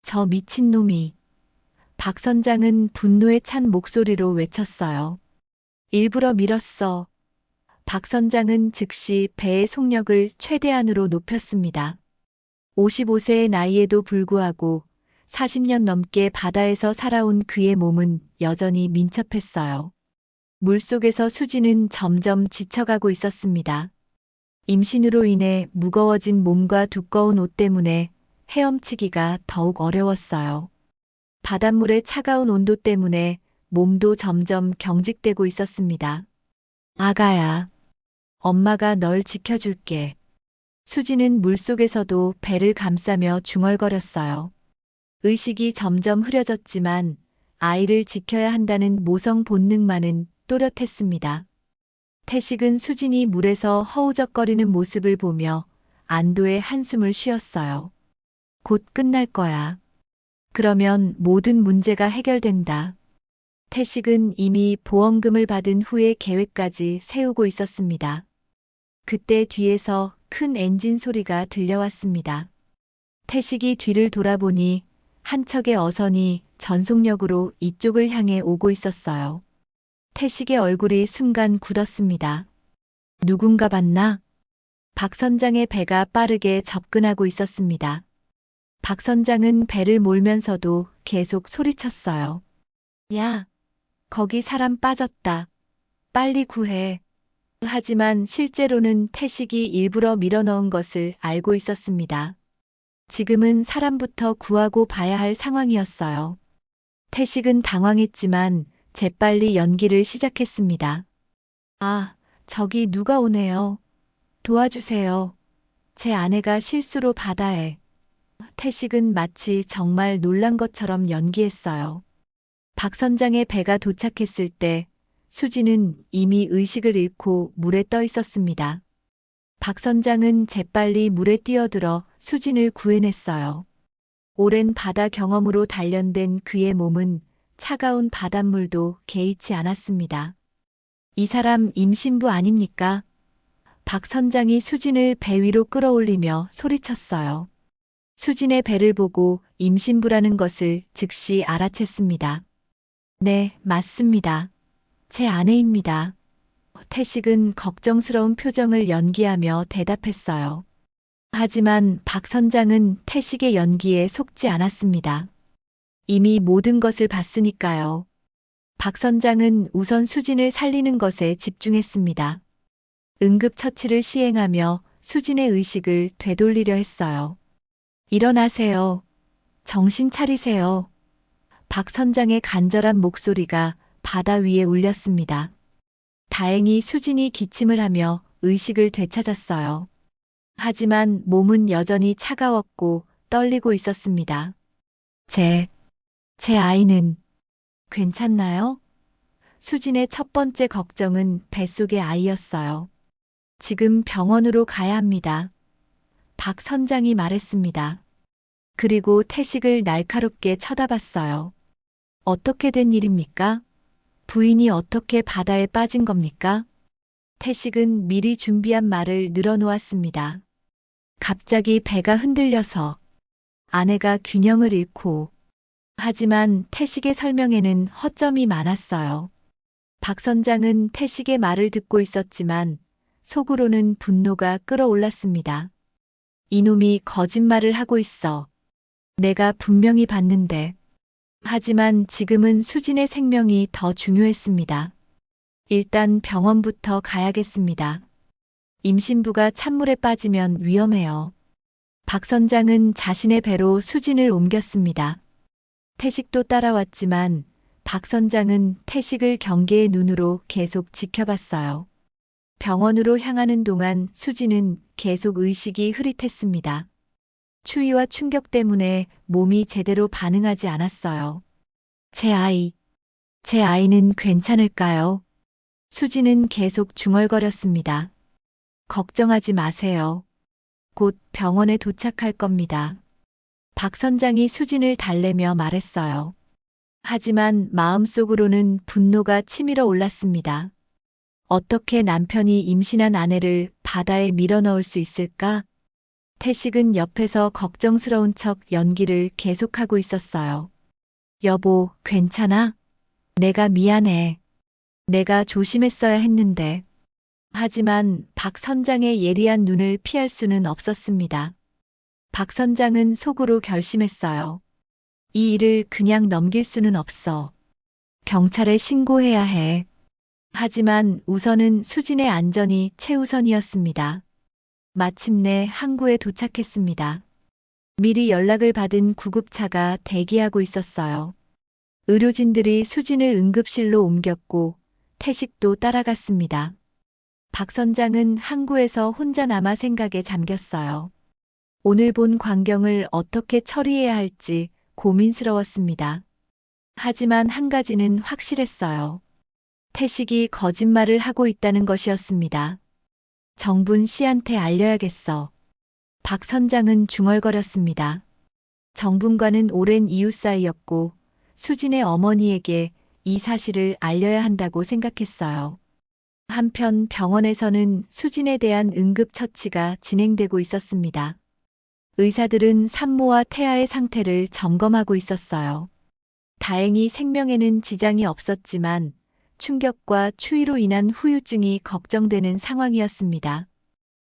저 미친놈이. 박 선장은 분노에 찬 목소리로 외쳤어요. 일부러 밀었어. 박 선장은 즉시 배의 속력을 최대한으로 높였습니다. 55세의 나이에도 불구하고 40년 넘게 바다에서 살아온 그의 몸은 여전히 민첩했어요. 물속에서 수진은 점점 지쳐가고 있었습니다. 임신으로 인해 무거워진 몸과 두꺼운 옷 때문에 헤엄치기가 더욱 어려웠어요. 바닷물의 차가운 온도 때문에 몸도 점점 경직되고 있었습니다. 아가야, 엄마가 널 지켜줄게. 수지는 물속에서도 배를 감싸며 중얼거렸어요. 의식이 점점 흐려졌지만 아이를 지켜야 한다는 모성 본능만은 또렷했습니다. 태식은 수진이 물에서 허우적거리는 모습을 보며 안도의 한숨을 쉬었어요. 곧 끝날 거야. 그러면 모든 문제가 해결된다. 태식은 이미 보험금을 받은 후에 계획까지 세우고 있었습니다. 그때 뒤에서 큰 엔진 소리가 들려왔습니다. 태식이 뒤를 돌아보니 한 척의 어선이 전속력으로 이쪽을 향해 오고 있었어요. 태식의 얼굴이 순간 굳었습니다. 누군가 봤나? 박 선장의 배가 빠르게 접근하고 있었습니다. 박 선장은 배를 몰면서도 계속 소리쳤어요. 야, 거기 사람 빠졌다. 빨리 구해. 하지만 실제로는 태식이 일부러 밀어넣은 것을 알고 있었습니다. 지금은 사람부터 구하고 봐야 할 상황이었어요. 태식은 당황했지만 재빨리 연기를 시작했습니다. 아, 저기 누가 오네요. 도와주세요. 제 아내가 실수로 바다에. 태식은 마치 정말 놀란 것처럼 연기했어요. 박 선장의 배가 도착했을 때 수지는 이미 의식을 잃고 물에 떠 있었습니다. 박 선장은 재빨리 물에 뛰어들어 수진을 구해냈어요. 오랜 바다 경험으로 단련된 그의 몸은 차가운 바닷물도 개의치 않았습니다. 이 사람 임신부 아닙니까? 박 선장이 수진을 배 위로 끌어올리며 소리쳤어요. 수진의 배를 보고 임신부라는 것을 즉시 알아챘습니다. 네, 맞습니다. 제 아내입니다. 태식은 걱정스러운 표정을 연기하며 대답했어요. 하지만 박 선장은 태식의 연기에 속지 않았습니다. 이미 모든 것을 봤으니까요. 박 선장은 우선 수진을 살리는 것에 집중했습니다. 응급처치를 시행하며 수진의 의식을 되돌리려 했어요. 일어나세요. 정신 차리세요. 박 선장의 간절한 목소리가 바다 위에 울렸습니다. 다행히 수진이 기침을 하며 의식을 되찾았어요. 하지만 몸은 여전히 차가웠고 떨리고 있었습니다. 제 아이는 괜찮나요? 수진의 첫 번째 걱정은 뱃속의 아이였어요. 지금 병원으로 가야 합니다. 박 선장이 말했습니다. 그리고 태식을 날카롭게 쳐다봤어요. 어떻게 된 일입니까? 부인이 어떻게 바다에 빠진 겁니까? 태식은 미리 준비한 말을 늘어놓았습니다. 갑자기 배가 흔들려서 아내가 균형을 잃고. 하지만 태식의 설명에는 허점이 많았어요. 박 선장은 태식의 말을 듣고 있었지만 속으로는 분노가 끓어올랐습니다. 이놈이 거짓말을 하고 있어. 내가 분명히 봤는데. 하지만 지금은 수진의 생명이 더 중요했습니다. 일단 병원부터 가야겠습니다. 임신부가 찬물에 빠지면 위험해요. 박 선장은 자신의 배로 수진을 옮겼습니다. 태식도 따라왔지만 박 선장은 태식을 경계의 눈으로 계속 지켜봤어요. 병원으로 향하는 동안 수진은 계속 의식이 흐릿했습니다. 추위와 충격 때문에 몸이 제대로 반응하지 않았어요. 제 아이는 괜찮을까요? 수진은 계속 중얼거렸습니다. 걱정하지 마세요. 곧 병원에 도착할 겁니다. 박 선장이 수진을 달래며 말했어요. 하지만 마음속으로는 분노가 치밀어 올랐습니다. 어떻게 남편이 임신한 아내를 바다에 밀어넣을 수 있을까? 태식은 옆에서 걱정스러운 척 연기를 계속하고 있었어요. 여보, 괜찮아? 내가 미안해. 내가 조심했어야 했는데. 하지만 박 선장의 예리한 눈을 피할 수는 없었습니다. 박 선장은 속으로 결심했어요. 이 일을 그냥 넘길 수는 없어. 경찰에 신고해야 해. 하지만 우선은 수진의 안전이 최우선이었습니다. 마침내 항구에 도착했습니다. 미리 연락을 받은 구급차가 대기하고 있었어요. 의료진들이 수진을 응급실로 옮겼고 태식도 따라갔습니다. 박 선장은 항구에서 혼자 남아 생각에 잠겼어요. 오늘 본 광경을 어떻게 처리해야 할지 고민스러웠습니다. 하지만 한 가지는 확실했어요. 태식이 거짓말을 하고 있다는 것이었습니다. 정분 씨한테 알려야겠어. 박 선장은 중얼거렸습니다. 정분과는 오랜 이웃 사이였고 수진의 어머니에게 이 사실을 알려야 한다고 생각했어요. 한편 병원에서는 수진에 대한 응급처치가 진행되고 있었습니다. 의사들은 산모와 태아의 상태를 점검하고 있었어요. 다행히 생명에는 지장이 없었지만 충격과 추위로 인한 후유증이 걱정되는 상황이었습니다.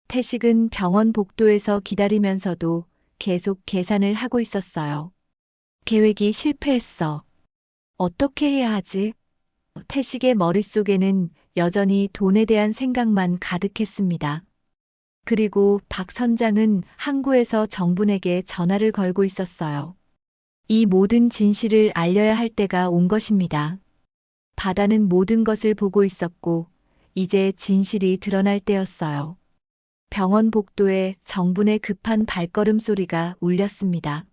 태식은 병원 복도에서 기다리면서도 계속 계산을 하고 있었어요. 계획이 실패했어. 어떻게 해야 하지? 태식의 머릿속에는 여전히 돈에 대한 생각만 가득했습니다. 그리고 박 선장은 항구에서 정분에게 전화를 걸고 있었어요. 이 모든 진실을 알려야 할 때가 온 것입니다. 바다는 모든 것을 보고 있었고 이제 진실이 드러날 때였어요. 병원 복도에 정분의 급한 발걸음 소리가 울렸습니다.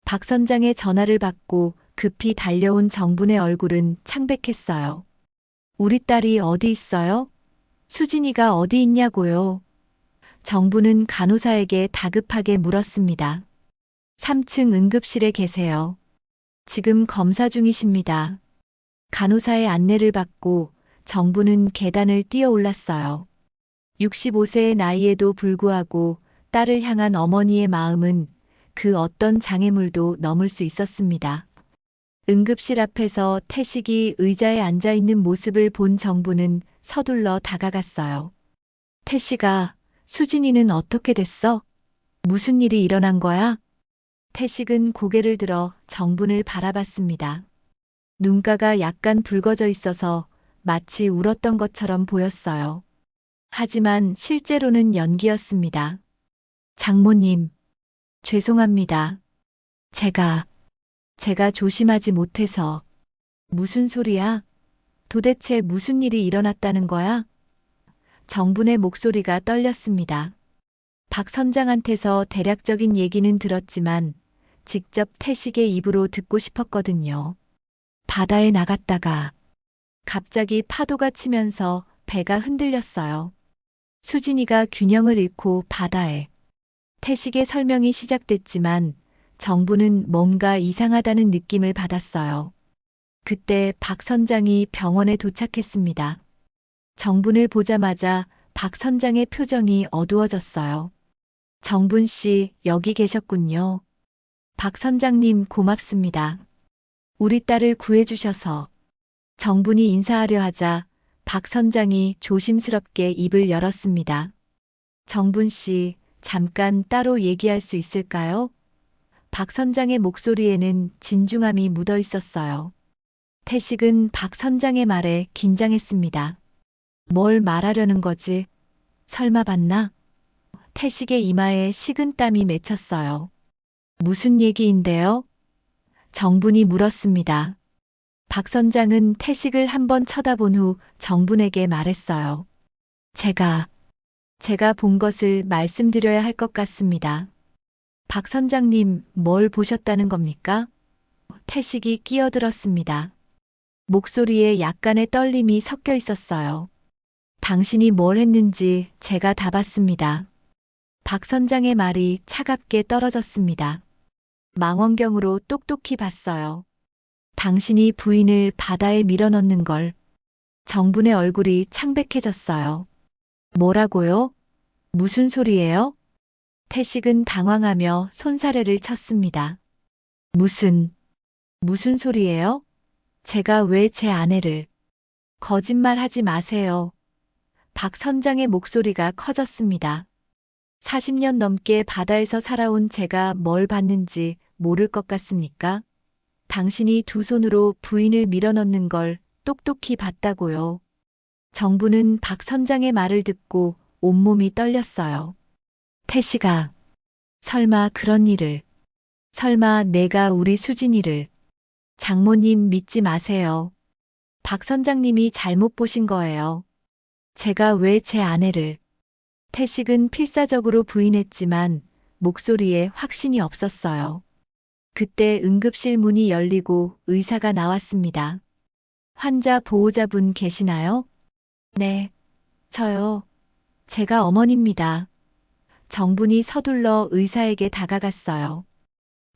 박 선장의 전화를 받고 급히 달려온 정분의 얼굴은 창백했어요. 우리 딸이 어디 있어요? 수진이가 어디 있냐고요? 정분은 간호사에게 다급하게 물었습니다. 3층 응급실에 계세요. 지금 검사 중이십니다. 간호사의 안내를 받고 정부는 계단을 뛰어 올랐어요. 65세의 나이에도 불구하고 딸을 향한 어머니의 마음은 그 어떤 장애물도 넘을 수 있었습니다. 응급실 앞에서 태식이 의자에 앉아 있는 모습을 본 정부는 서둘러 다가갔어요. 태식아, 수진이는 어떻게 됐어? 무슨 일이 일어난 거야? 태식은 고개를 들어 정분을 바라봤습니다. 눈가가 약간 붉어져 있어서 마치 울었던 것처럼 보였어요. 하지만 실제로는 연기였습니다. 장모님, 죄송합니다. 제가 조심하지 못해서. 무슨 소리야? 도대체 무슨 일이 일어났다는 거야? 정분의 목소리가 떨렸습니다. 박 선장한테서 대략적인 얘기는 들었지만 직접 태식의 입으로 듣고 싶었거든요. 바다에 나갔다가 갑자기 파도가 치면서 배가 흔들렸어요. 수진이가 균형을 잃고 바다에. 태식의 설명이 시작됐지만 정부는 뭔가 이상하다는 느낌을 받았어요. 그때 박 선장이 병원에 도착했습니다. 정분을 보자마자 박 선장의 표정이 어두워졌어요. 정분 씨, 여기 계셨군요. 박 선장님 고맙습니다. 우리 딸을 구해주셔서. 정분이 인사하려 하자 박 선장이 조심스럽게 입을 열었습니다. 정분 씨, 잠깐 따로 얘기할 수 있을까요? 박 선장의 목소리에는 진중함이 묻어 있었어요. 태식은 박 선장의 말에 긴장했습니다. 뭘 말하려는 거지? 설마 봤나? 태식의 이마에 식은땀이 맺혔어요. 무슨 얘기인데요? 정분이 물었습니다. 박 선장은 태식을 한번 쳐다본 후 정분에게 말했어요. 제가 본 것을 말씀드려야 할 것 같습니다. 박 선장님, 뭘 보셨다는 겁니까? 태식이 끼어들었습니다. 목소리에 약간의 떨림이 섞여 있었어요. 당신이 뭘 했는지 제가 다 봤습니다. 박 선장의 말이 차갑게 떨어졌습니다. 망원경으로 똑똑히 봤어요. 당신이 부인을 바다에 밀어넣는 걸. 정분의 얼굴이 창백해졌어요. 뭐라고요? 무슨 소리예요? 태식은 당황하며 손사래를 쳤습니다. 무슨 소리예요? 제가 왜 제 아내를. 거짓말하지 마세요. 박 선장의 목소리가 커졌습니다. 40년 넘게 바다에서 살아온 제가 뭘 봤는지 모를 것 같습니까? 당신이 두 손으로 부인을 밀어넣는 걸 똑똑히 봤다고요. 정부는 박 선장의 말을 듣고 온몸이 떨렸어요. 태식아, 설마 그런 일을. 설마 내가 우리 수진이를. 장모님 믿지 마세요. 박 선장님이 잘못 보신 거예요. 제가 왜 제 아내를? 태식은 필사적으로 부인했지만 목소리에 확신이 없었어요. 그때 응급실 문이 열리고 의사가 나왔습니다. 환자 보호자분 계시나요? 네, 저요. 제가 어머니입니다. 정분이 서둘러 의사에게 다가갔어요.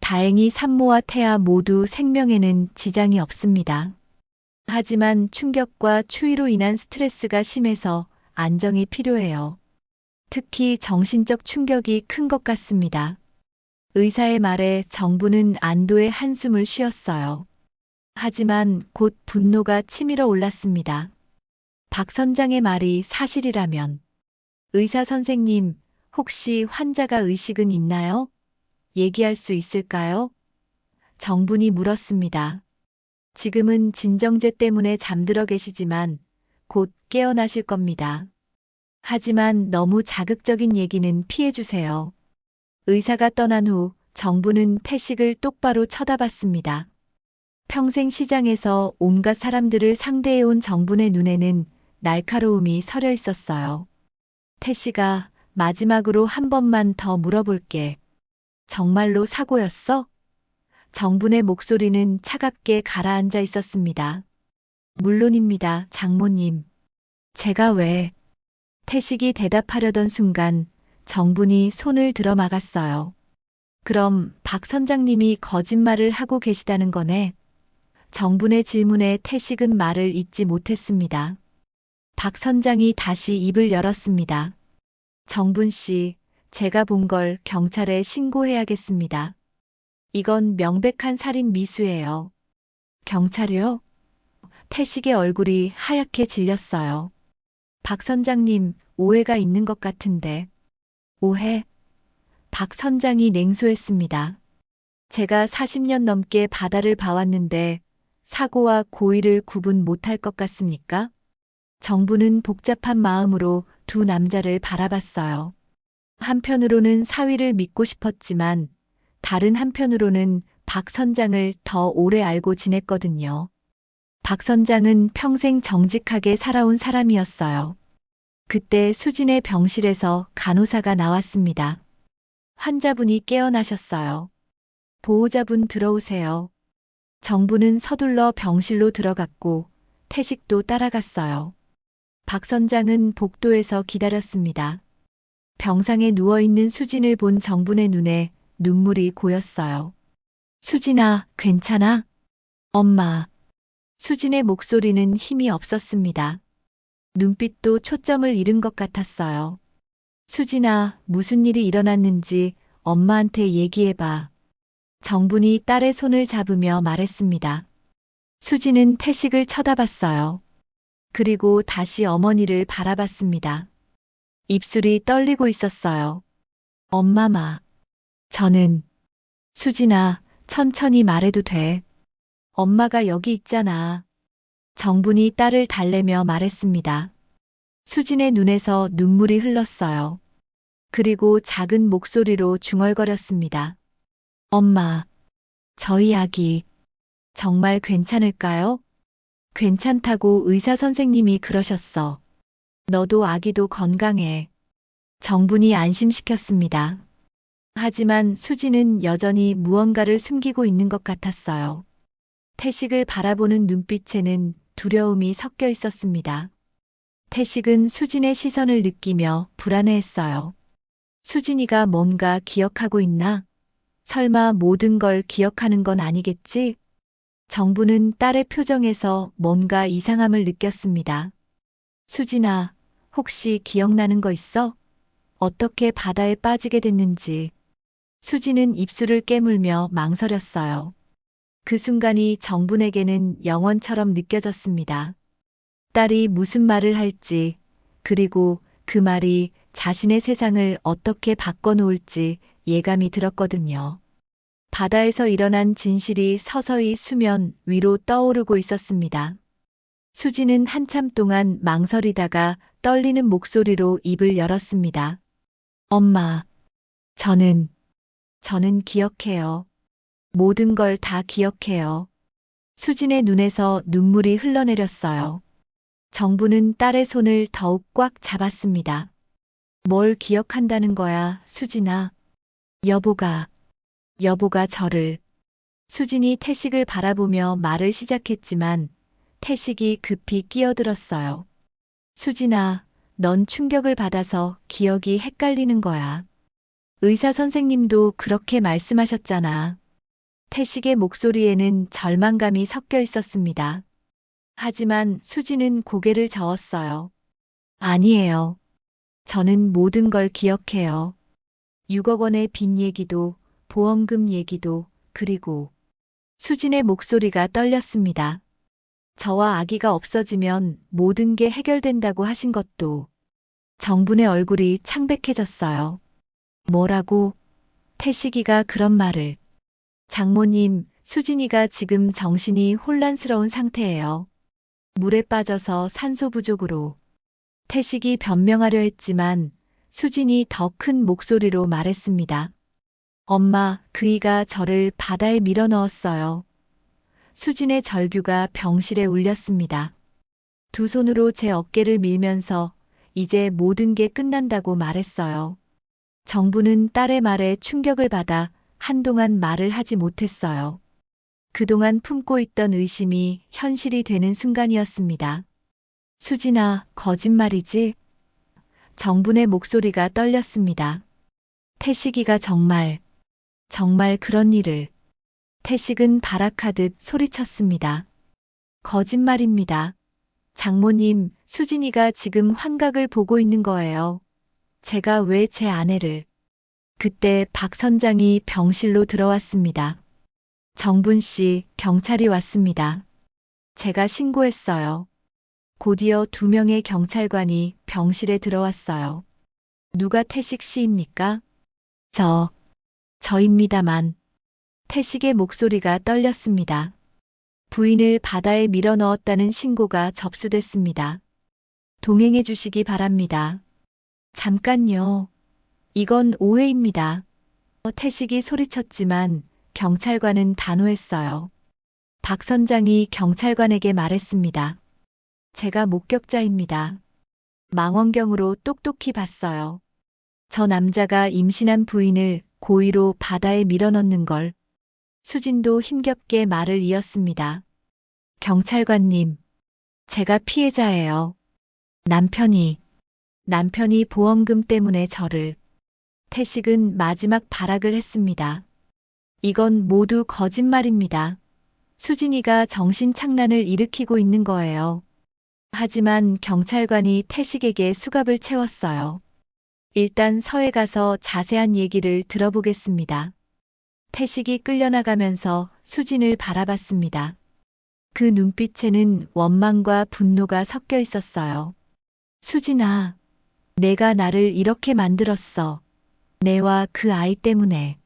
다행히 산모와 태아 모두 생명에는 지장이 없습니다. 하지만 충격과 추위로 인한 스트레스가 심해서 안정이 필요해요. 특히 정신적 충격이 큰 것 같습니다. 의사의 말에 정부는 안도의 한숨을 쉬었어요. 하지만 곧 분노가 치밀어 올랐습니다. 박 선장의 말이 사실이라면 의사 선생님, 혹시 환자가 의식은 있나요? 얘기할 수 있을까요? 정분이 물었습니다. 지금은 진정제 때문에 잠들어 계시지만 곧 깨어나실 겁니다. 하지만 너무 자극적인 얘기는 피해주세요. 의사가 떠난 후 정부는 태식을 똑바로 쳐다봤습니다. 평생 시장에서 온갖 사람들을 상대해온 정분의 눈에는 날카로움이 서려 있었어요. 태식아, 마지막으로 한 번만 더 물어볼게. 정말로 사고였어? 정분의 목소리는 차갑게 가라앉아 있었습니다. 물론입니다, 장모님. 제가 왜? 태식이 대답하려던 순간 정분이 손을 들어 막았어요. 그럼 박 선장님이 거짓말을 하고 계시다는 거네. 정분의 질문에 태식은 말을 잇지 못했습니다. 박 선장이 다시 입을 열었습니다. 정분 씨, 제가 본 걸 경찰에 신고해야겠습니다. 이건 명백한 살인 미수예요. 경찰이요? 태식의 얼굴이 하얗게 질렸어요. 박 선장님, 오해가 있는 것 같은데. 오해? 박 선장이 냉소했습니다. 제가 40년 넘게 바다를 봐왔는데 사고와 고의를 구분 못할 것 같습니까? 정부는 복잡한 마음으로 두 남자를 바라봤어요. 한편으로는 사위를 믿고 싶었지만 다른 한편으로는 박 선장을 더 오래 알고 지냈거든요. 박 선장은 평생 정직하게 살아온 사람이었어요. 그때 수진의 병실에서 간호사가 나왔습니다. 환자분이 깨어나셨어요. 보호자분 들어오세요. 정부는 서둘러 병실로 들어갔고 태식도 따라갔어요. 박 선장은 복도에서 기다렸습니다. 병상에 누워있는 수진을 본 정분의 눈에 눈물이 고였어요. 수진아, 괜찮아? 엄마. 수진의 목소리는 힘이 없었습니다. 눈빛도 초점을 잃은 것 같았어요. 수진아, 무슨 일이 일어났는지 엄마한테 얘기해봐. 정분이 딸의 손을 잡으며 말했습니다. 수진은 태식을 쳐다봤어요. 그리고 다시 어머니를 바라봤습니다. 입술이 떨리고 있었어요. 엄마마. 저는. 수진아, 천천히 말해도 돼. 엄마가 여기 있잖아. 정분이 딸을 달래며 말했습니다. 수진의 눈에서 눈물이 흘렀어요. 그리고 작은 목소리로 중얼거렸습니다. 엄마, 저희 아기 정말 괜찮을까요? 괜찮다고 의사 선생님이 그러셨어. 너도 아기도 건강해. 정분이 안심시켰습니다. 하지만 수진은 여전히 무언가를 숨기고 있는 것 같았어요. 태식을 바라보는 눈빛에는 두려움이 섞여 있었습니다. 태식은 수진의 시선을 느끼며 불안해했어요. 수진이가 뭔가 기억하고 있나? 설마 모든 걸 기억하는 건 아니겠지? 정부는 딸의 표정에서 뭔가 이상함을 느꼈습니다. 수진아, 혹시 기억나는 거 있어? 어떻게 바다에 빠지게 됐는지. 수진은 입술을 깨물며 망설였어요. 그 순간이 정분에게는 영원처럼 느껴졌습니다. 딸이 무슨 말을 할지, 그리고 그 말이 자신의 세상을 어떻게 바꿔놓을지 예감이 들었거든요. 바다에서 일어난 진실이 서서히 수면 위로 떠오르고 있었습니다. 수지는 한참 동안 망설이다가 떨리는 목소리로 입을 열었습니다. 엄마, 저는 기억해요. 모든 걸 다 기억해요. 수진의 눈에서 눈물이 흘러내렸어요. 정부는 딸의 손을 더욱 꽉 잡았습니다. 뭘 기억한다는 거야, 수진아. 여보가 저를. 수진이 태식을 바라보며 말을 시작했지만 태식이 급히 끼어들었어요. 수진아, 넌 충격을 받아서 기억이 헷갈리는 거야. 의사 선생님도 그렇게 말씀하셨잖아. 태식의 목소리에는 절망감이 섞여 있었습니다. 하지만 수진은 고개를 저었어요. 아니에요. 저는 모든 걸 기억해요. 6억 원의 빚 얘기도, 보험금 얘기도, 그리고 수진의 목소리가 떨렸습니다. 저와 아기가 없어지면 모든 게 해결된다고 하신 것도. 정분의 얼굴이 창백해졌어요. 뭐라고? 태식이가 그런 말을. 장모님, 수진이가 지금 정신이 혼란스러운 상태예요. 물에 빠져서 산소 부족으로. 태식이 변명하려 했지만 수진이 더 큰 목소리로 말했습니다. 엄마, 그이가 저를 바다에 밀어 넣었어요. 수진의 절규가 병실에 울렸습니다. 두 손으로 제 어깨를 밀면서 이제 모든 게 끝난다고 말했어요. 정부는 딸의 말에 충격을 받아 한동안 말을 하지 못했어요. 그동안 품고 있던 의심이 현실이 되는 순간이었습니다. 수진아, 거짓말이지? 정분의 목소리가 떨렸습니다. 태식이가 정말 그런 일을. 태식은 발악하듯 소리쳤습니다. 거짓말입니다. 장모님, 수진이가 지금 환각을 보고 있는 거예요. 제가 왜 제 아내를. 그때 박 선장이 병실로 들어왔습니다. 정분 씨, 경찰이 왔습니다. 제가 신고했어요. 곧이어 2명의 경찰관이 병실에 들어왔어요. 누가 태식 씨입니까? 저입니다만. 태식의 목소리가 떨렸습니다. 부인을 바다에 밀어 넣었다는 신고가 접수됐습니다. 동행해 주시기 바랍니다. 잠깐요. 이건 오해입니다. 태식이 소리쳤지만 경찰관은 단호했어요. 박 선장이 경찰관에게 말했습니다. 제가 목격자입니다. 망원경으로 똑똑히 봤어요. 저 남자가 임신한 부인을 고의로 바다에 밀어넣는 걸. 수진도 힘겹게 말을 이었습니다. 경찰관님, 제가 피해자예요. 남편이 보험금 때문에 저를. 태식은 마지막 발악을 했습니다. 이건 모두 거짓말입니다. 수진이가 정신착란을 일으키고 있는 거예요. 하지만 경찰관이 태식에게 수갑을 채웠어요. 일단 서에 가서 자세한 얘기를 들어보겠습니다. 태식이 끌려나가면서 수진을 바라봤습니다. 그 눈빛에는 원망과 분노가 섞여 있었어요. 수진아, 내가 나를 이렇게 만들었어. 내와 그 아이 때문에.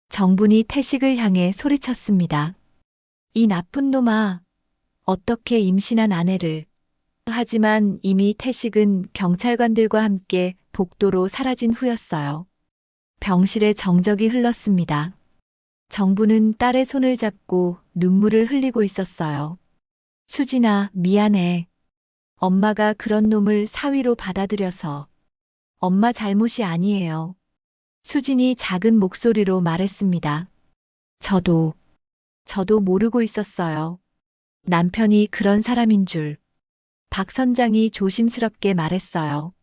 정분이 태식을 향해 소리쳤습니다. 이 나쁜 놈아, 어떻게 임신한 아내를. 하지만 이미 태식은 경찰관들과 함께 복도로 사라진 후였어요. 병실에 정적이 흘렀습니다. 정부는 딸의 손을 잡고 눈물을 흘리고 있었어요. 수진아, 미안해. 엄마가 그런 놈을 사위로 받아들여서. 엄마 잘못이 아니에요. 수진이 작은 목소리로 말했습니다. 저도 모르고 있었어요. 남편이 그런 사람인 줄. 박 선장이 조심스럽게 말했어요.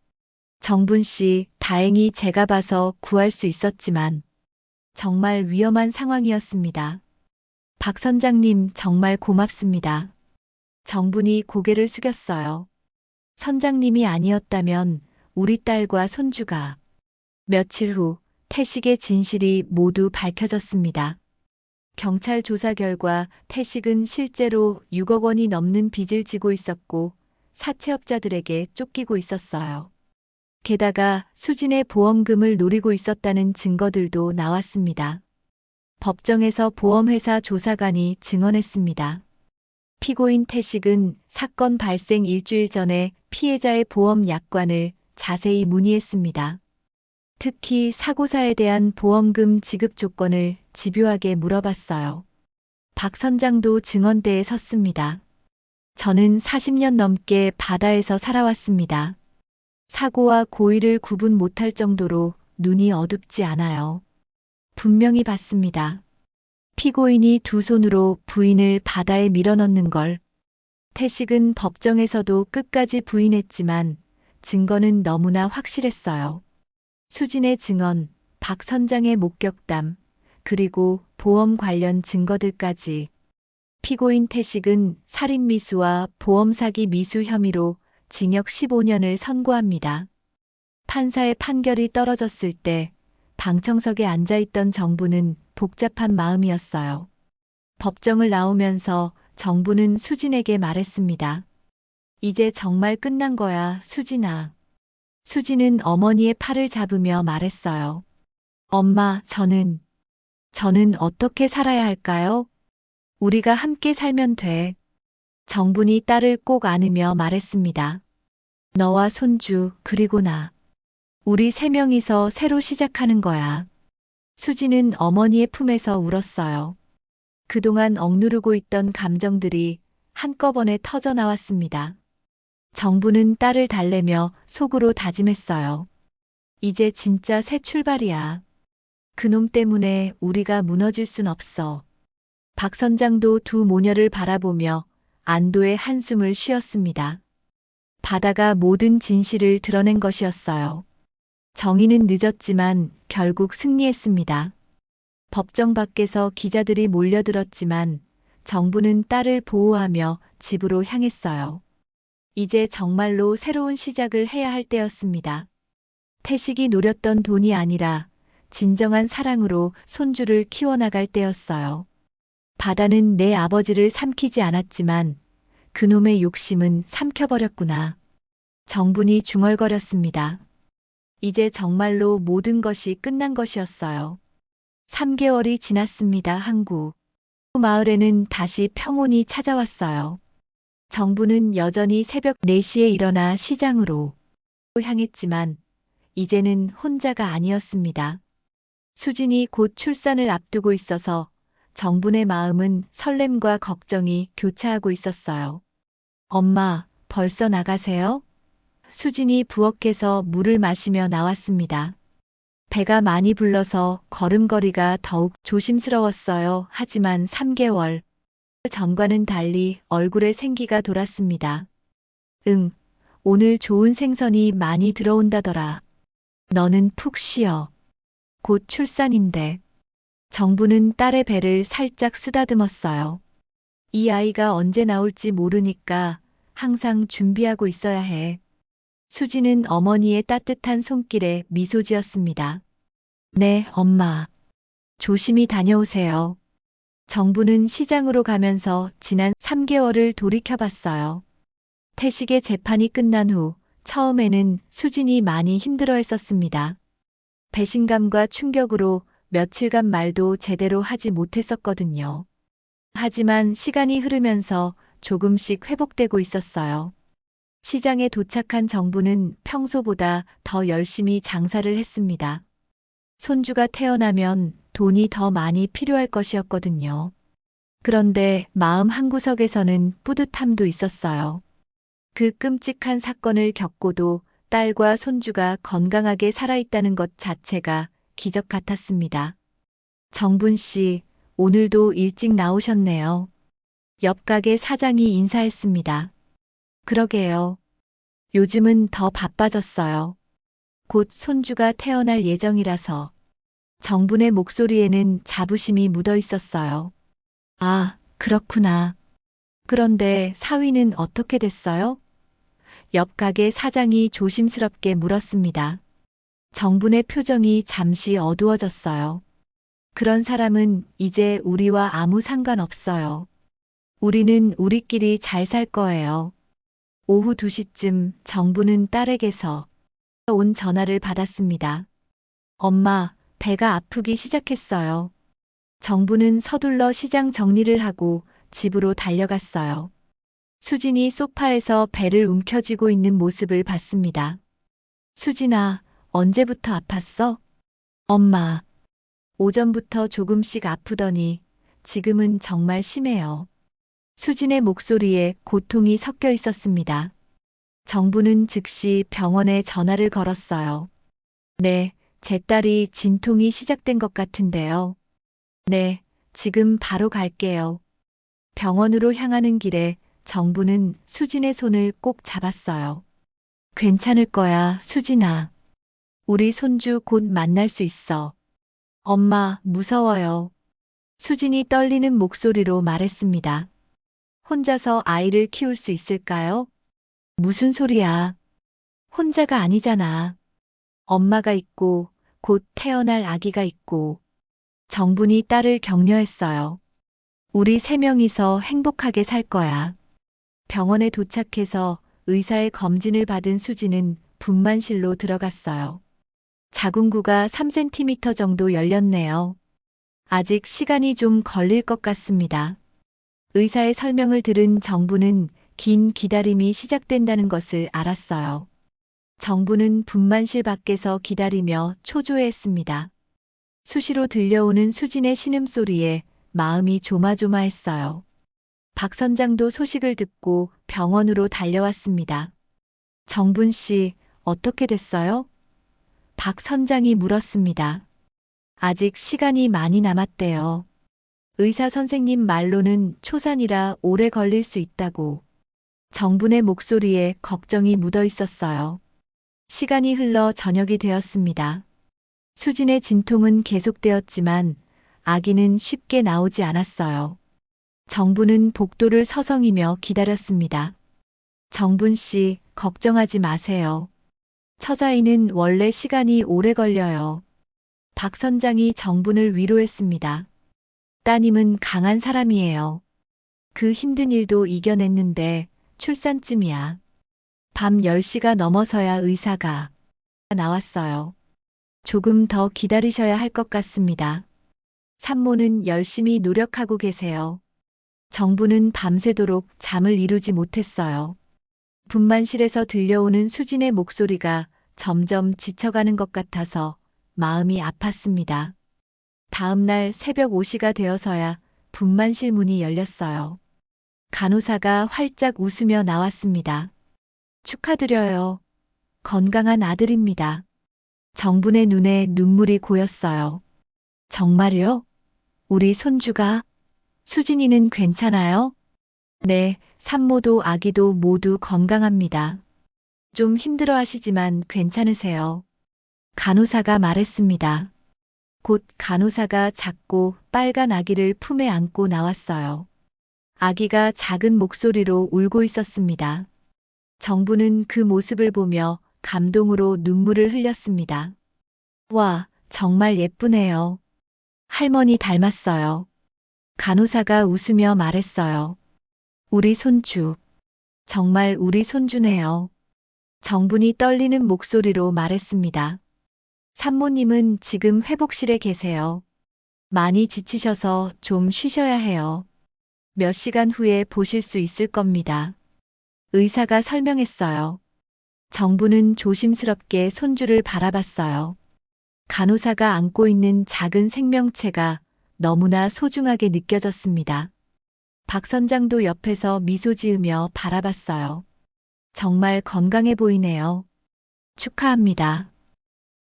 정분 씨, 다행히 제가 봐서 구할 수 있었지만 정말 위험한 상황이었습니다. 박 선장님 정말 고맙습니다. 정분이 고개를 숙였어요. 선장님이 아니었다면 우리 딸과 손주가. 며칠 후 태식의 진실이 모두 밝혀졌습니다. 경찰 조사 결과 태식은 실제로 6억 원이 넘는 빚을 지고 있었고 사채업자들에게 쫓기고 있었어요. 게다가 수진의 보험금을 노리고 있었다는 증거들도 나왔습니다. 법정에서 보험회사 조사관이 증언했습니다. 피고인 태식은 사건 발생 일주일 전에 피해자의 보험 약관을 자세히 문의했습니다. 특히 사고사에 대한 보험금 지급 조건을 집요하게 물어봤어요. 박 선장도 증언대에 섰습니다. 저는 40년 넘게 바다에서 살아왔습니다. 사고와 고의를 구분 못할 정도로 눈이 어둡지 않아요. 분명히 봤습니다. 피고인이 두 손으로 부인을 바다에 밀어넣는 걸. 태식은 법정에서도 끝까지 부인했지만 증거는 너무나 확실했어요. 수진의 증언, 박 선장의 목격담, 그리고 보험 관련 증거들까지. 피고인 태식은 살인미수와 보험사기 미수 혐의로 징역 15년을 선고합니다. 판사의 판결이 떨어졌을 때 방청석에 앉아있던 정부는 복잡한 마음이었어요. 법정을 나오면서 정부는 수진에게 말했습니다. 이제 정말 끝난 거야, 수진아. 수진은 어머니의 팔을 잡으며 말했어요. 엄마, 저는 어떻게 살아야 할까요? 우리가 함께 살면 돼. 정분이 딸을 꼭 안으며 말했습니다. 너와 손주, 그리고 나. 우리 세 명이서 새로 시작하는 거야. 수지는 어머니의 품에서 울었어요. 그동안 억누르고 있던 감정들이 한꺼번에 터져 나왔습니다. 정부는 딸을 달래며 속으로 다짐했어요. 이제 진짜 새 출발이야. 그놈 때문에 우리가 무너질 순 없어. 박 선장도 두 모녀를 바라보며 안도의 한숨을 쉬었습니다. 바다가 모든 진실을 드러낸 것이었어요. 정의는 늦었지만 결국 승리했습니다. 법정 밖에서 기자들이 몰려들었지만 정부는 딸을 보호하며 집으로 향했어요. 이제 정말로 새로운 시작을 해야 할 때였습니다. 태식이 노렸던 돈이 아니라 진정한 사랑으로 손주를 키워나갈 때였어요. 바다는 내 아버지를 삼키지 않았지만 그놈의 욕심은 삼켜버렸구나. 정분이 중얼거렸습니다. 이제 정말로 모든 것이 끝난 것이었어요. 3개월이 지났습니다. 항구. 마을에는 다시 평온이 찾아왔어요. 정부는 여전히 새벽 4시에 일어나 시장으로 향했지만 이제는 혼자가 아니었습니다. 수진이 곧 출산을 앞두고 있어서 정분의 마음은 설렘과 걱정이 교차하고 있었어요. 엄마, 벌써 나가세요? 수진이 부엌에서 물을 마시며 나왔습니다. 배가 많이 불러서 걸음걸이가 더욱 조심스러웠어요. 하지만 3개월 전과는 달리 얼굴에 생기가 돌았습니다. 응, 오늘 좋은 생선이 많이 들어온다더라. 너는 푹 쉬어. 곧 출산인데. 정부는 딸의 배를 살짝 쓰다듬었어요. 이 아이가 언제 나올지 모르니까 항상 준비하고 있어야 해. 수지는 어머니의 따뜻한 손길에 미소 지었습니다. 네, 엄마. 조심히 다녀오세요. 정부는 시장으로 가면서 지난 3개월을 돌이켜봤어요. 태식의 재판이 끝난 후 처음에는 수진이 많이 힘들어했었습니다. 배신감과 충격으로 며칠간 말도 제대로 하지 못했었거든요. 하지만 시간이 흐르면서 조금씩 회복되고 있었어요. 시장에 도착한 정부는 평소보다 더 열심히 장사를 했습니다. 손주가 태어나면 돈이 더 많이 필요할 것이었거든요. 그런데 마음 한구석에서는 뿌듯함도 있었어요. 그 끔찍한 사건을 겪고도 딸과 손주가 건강하게 살아있다는 것 자체가 기적 같았습니다. 정분 씨, 오늘도 일찍 나오셨네요. 옆 가게 사장이 인사했습니다. 그러게요. 요즘은 더 바빠졌어요. 곧 손주가 태어날 예정이라서. 정분의 목소리에는 자부심이 묻어 있었어요. 아, 그렇구나. 그런데 사위는 어떻게 됐어요? 옆 가게 사장이 조심스럽게 물었습니다. 정분의 표정이 잠시 어두워졌어요. 그런 사람은 이제 우리와 아무 상관없어요. 우리는 우리끼리 잘 살 거예요. 오후 2시쯤 정부는 딸에게서 온 전화를 받았습니다. 엄마, 배가 아프기 시작했어요. 정부는 서둘러 시장 정리를 하고 집으로 달려갔어요. 수진이 소파에서 배를 움켜쥐고 있는 모습을 봤습니다. 수진아, 언제부터 아팠어? 엄마, 오전부터 조금씩 아프더니 지금은 정말 심해요. 수진의 목소리에 고통이 섞여 있었습니다. 정부는 즉시 병원에 전화를 걸었어요. 네, 제 딸이 진통이 시작된 것 같은데요. 네, 지금 바로 갈게요. 병원으로 향하는 길에 정부는 수진의 손을 꼭 잡았어요. 괜찮을 거야, 수진아. 우리 손주 곧 만날 수 있어. 엄마, 무서워요. 수진이 떨리는 목소리로 말했습니다. 혼자서 아이를 키울 수 있을까요? 무슨 소리야. 혼자가 아니잖아. 엄마가 있고, 곧 태어날 아기가 있고. 정분이 딸을 격려했어요. 우리 세 명이서 행복하게 살 거야. 병원에 도착해서 의사의 검진을 받은 수지는 분만실로 들어갔어요. 자궁구가 3cm 정도 열렸네요. 아직 시간이 좀 걸릴 것 같습니다. 의사의 설명을 들은 정부는 긴 기다림이 시작된다는 것을 알았어요. 정부는 분만실 밖에서 기다리며 초조해했습니다. 수시로 들려오는 수진의 신음소리에 마음이 조마조마했어요. 박 선장도 소식을 듣고 병원으로 달려왔습니다. 정분 씨, 어떻게 됐어요? 박 선장이 물었습니다. 아직 시간이 많이 남았대요. 의사 선생님 말로는 초산이라 오래 걸릴 수 있다고. 정분의 목소리에 걱정이 묻어 있었어요. 시간이 흘러 저녁이 되었습니다. 수진의 진통은 계속되었지만 아기는 쉽게 나오지 않았어요. 정부는 복도를 서성이며 기다렸습니다. 정분 씨, 걱정하지 마세요. 처자이는 원래 시간이 오래 걸려요. 박 선장이 정분을 위로했습니다. 따님은 강한 사람이에요. 그 힘든 일도 이겨냈는데 출산쯤이야. 밤 10시가 넘어서야 의사가 나왔어요. 조금 더 기다리셔야 할 것 같습니다. 산모는 열심히 노력하고 계세요. 정부는 밤새도록 잠을 이루지 못했어요. 분만실에서 들려오는 수진의 목소리가 점점 지쳐가는 것 같아서 마음이 아팠습니다. 다음 날 새벽 5시가 되어서야 분만실 문이 열렸어요. 간호사가 활짝 웃으며 나왔습니다. 축하드려요. 건강한 아들입니다. 정분의 눈에 눈물이 고였어요. 정말요? 우리 손주가? 수진이는 괜찮아요? 네, 산모도 아기도 모두 건강합니다. 좀 힘들어 하시지만 괜찮으세요. 간호사가 말했습니다. 곧 간호사가 작고 빨간 아기를 품에 안고 나왔어요. 아기가 작은 목소리로 울고 있었습니다. 정부는 그 모습을 보며 감동으로 눈물을 흘렸습니다. 와, 정말 예쁘네요. 할머니 닮았어요. 간호사가 웃으며 말했어요. 우리 손주. 정말 우리 손주네요. 정분이 떨리는 목소리로 말했습니다. 산모님은 지금 회복실에 계세요. 많이 지치셔서 좀 쉬셔야 해요. 몇 시간 후에 보실 수 있을 겁니다. 의사가 설명했어요. 정부는 조심스럽게 손주를 바라봤어요. 간호사가 안고 있는 작은 생명체가 너무나 소중하게 느껴졌습니다. 박 선장도 옆에서 미소 지으며 바라봤어요. 정말 건강해 보이네요. 축하합니다.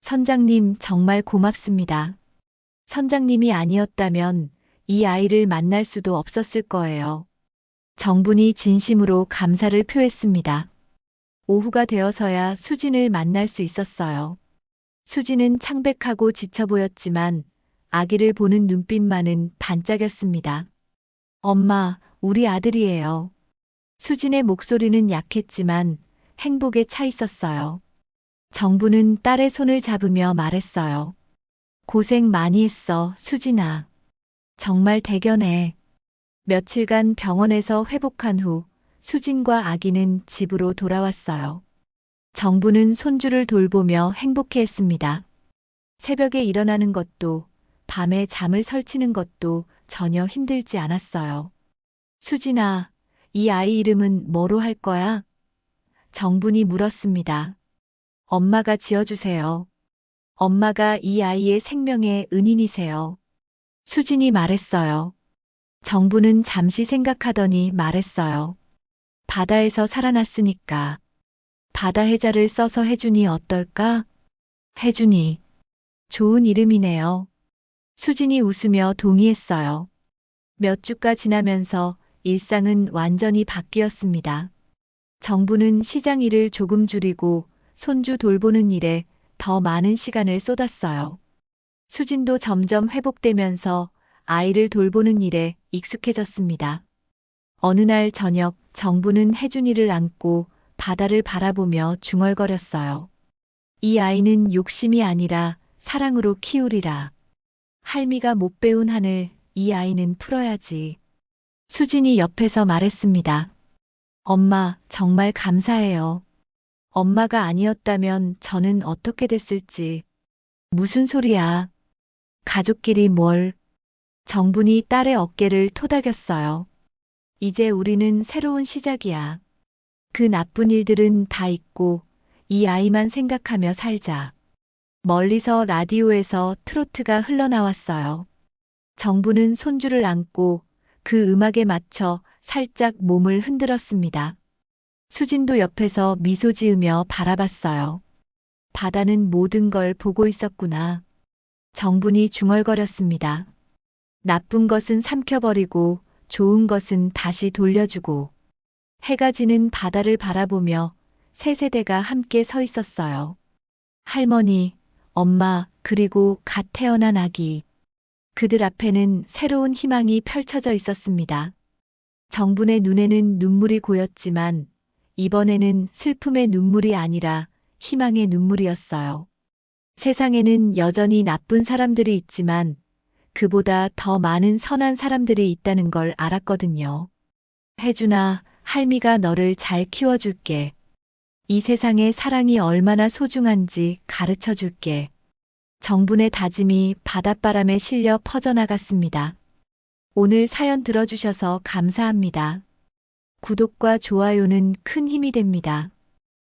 선장님 정말 고맙습니다. 선장님이 아니었다면 이 아이를 만날 수도 없었을 거예요. 정분이 진심으로 감사를 표했습니다. 오후가 되어서야 수진을 만날 수 있었어요. 수진은 창백하고 지쳐 보였지만 아기를 보는 눈빛만은 반짝였습니다. 엄마, 우리 아들이에요. 수진의 목소리는 약했지만 행복에 차 있었어요. 정부는 딸의 손을 잡으며 말했어요. 고생 많이 했어, 수진아. 정말 대견해. 며칠간 병원에서 회복한 후 수진과 아기는 집으로 돌아왔어요. 정부는 손주를 돌보며 행복해했습니다. 새벽에 일어나는 것도 밤에 잠을 설치는 것도 전혀 힘들지 않았어요. 수진아, 이 아이 이름은 뭐로 할 거야? 정분이 물었습니다. 엄마가 지어주세요. 엄마가 이 아이의 생명의 은인이세요. 수진이 말했어요. 정부는 잠시 생각하더니 말했어요. 바다에서 살아났으니까 바다 해자를 써서 혜준이 어떨까? 혜준이. 좋은 이름이네요. 수진이 웃으며 동의했어요. 몇 주가 지나면서 일상은 완전히 바뀌었습니다. 정부는 시장 일을 조금 줄이고 손주 돌보는 일에 더 많은 시간을 쏟았어요. 수진도 점점 회복되면서 아이를 돌보는 일에 익숙해졌습니다. 어느 날 저녁 정부는 혜준이를 안고 바다를 바라보며 중얼거렸어요. 이 아이는 욕심이 아니라 사랑으로 키우리라. 할미가 못 배운 한을 이 아이는 풀어야지. 수진이 옆에서 말했습니다. 엄마, 정말 감사해요. 엄마가 아니었다면 저는 어떻게 됐을지. 무슨 소리야. 가족끼리 뭘. 정분이 딸의 어깨를 토닥였어요. 이제 우리는 새로운 시작이야. 그 나쁜 일들은 다 잊고 이 아이만 생각하며 살자. 멀리서 라디오에서 트로트가 흘러나왔어요. 정부는 손주를 안고 그 음악에 맞춰 살짝 몸을 흔들었습니다. 수진도 옆에서 미소 지으며 바라봤어요. 바다는 모든 걸 보고 있었구나. 정분이 중얼거렸습니다. 나쁜 것은 삼켜버리고 좋은 것은 다시 돌려주고. 해가 지는 바다를 바라보며 세 세대가 함께 서 있었어요. 할머니, 엄마, 그리고 갓 태어난 아기. 그들 앞에는 새로운 희망이 펼쳐져 있었습니다. 정분의 눈에는 눈물이 고였지만 이번에는 슬픔의 눈물이 아니라 희망의 눈물이었어요. 세상에는 여전히 나쁜 사람들이 있지만 그보다 더 많은 선한 사람들이 있다는 걸 알았거든요. 혜준아, 할미가 너를 잘 키워줄게. 이 세상에 사랑이 얼마나 소중한지 가르쳐 줄게. 정분의 다짐이 바닷바람에 실려 퍼져나갔습니다. 오늘 사연 들어주셔서 감사합니다. 구독과 좋아요는 큰 힘이 됩니다.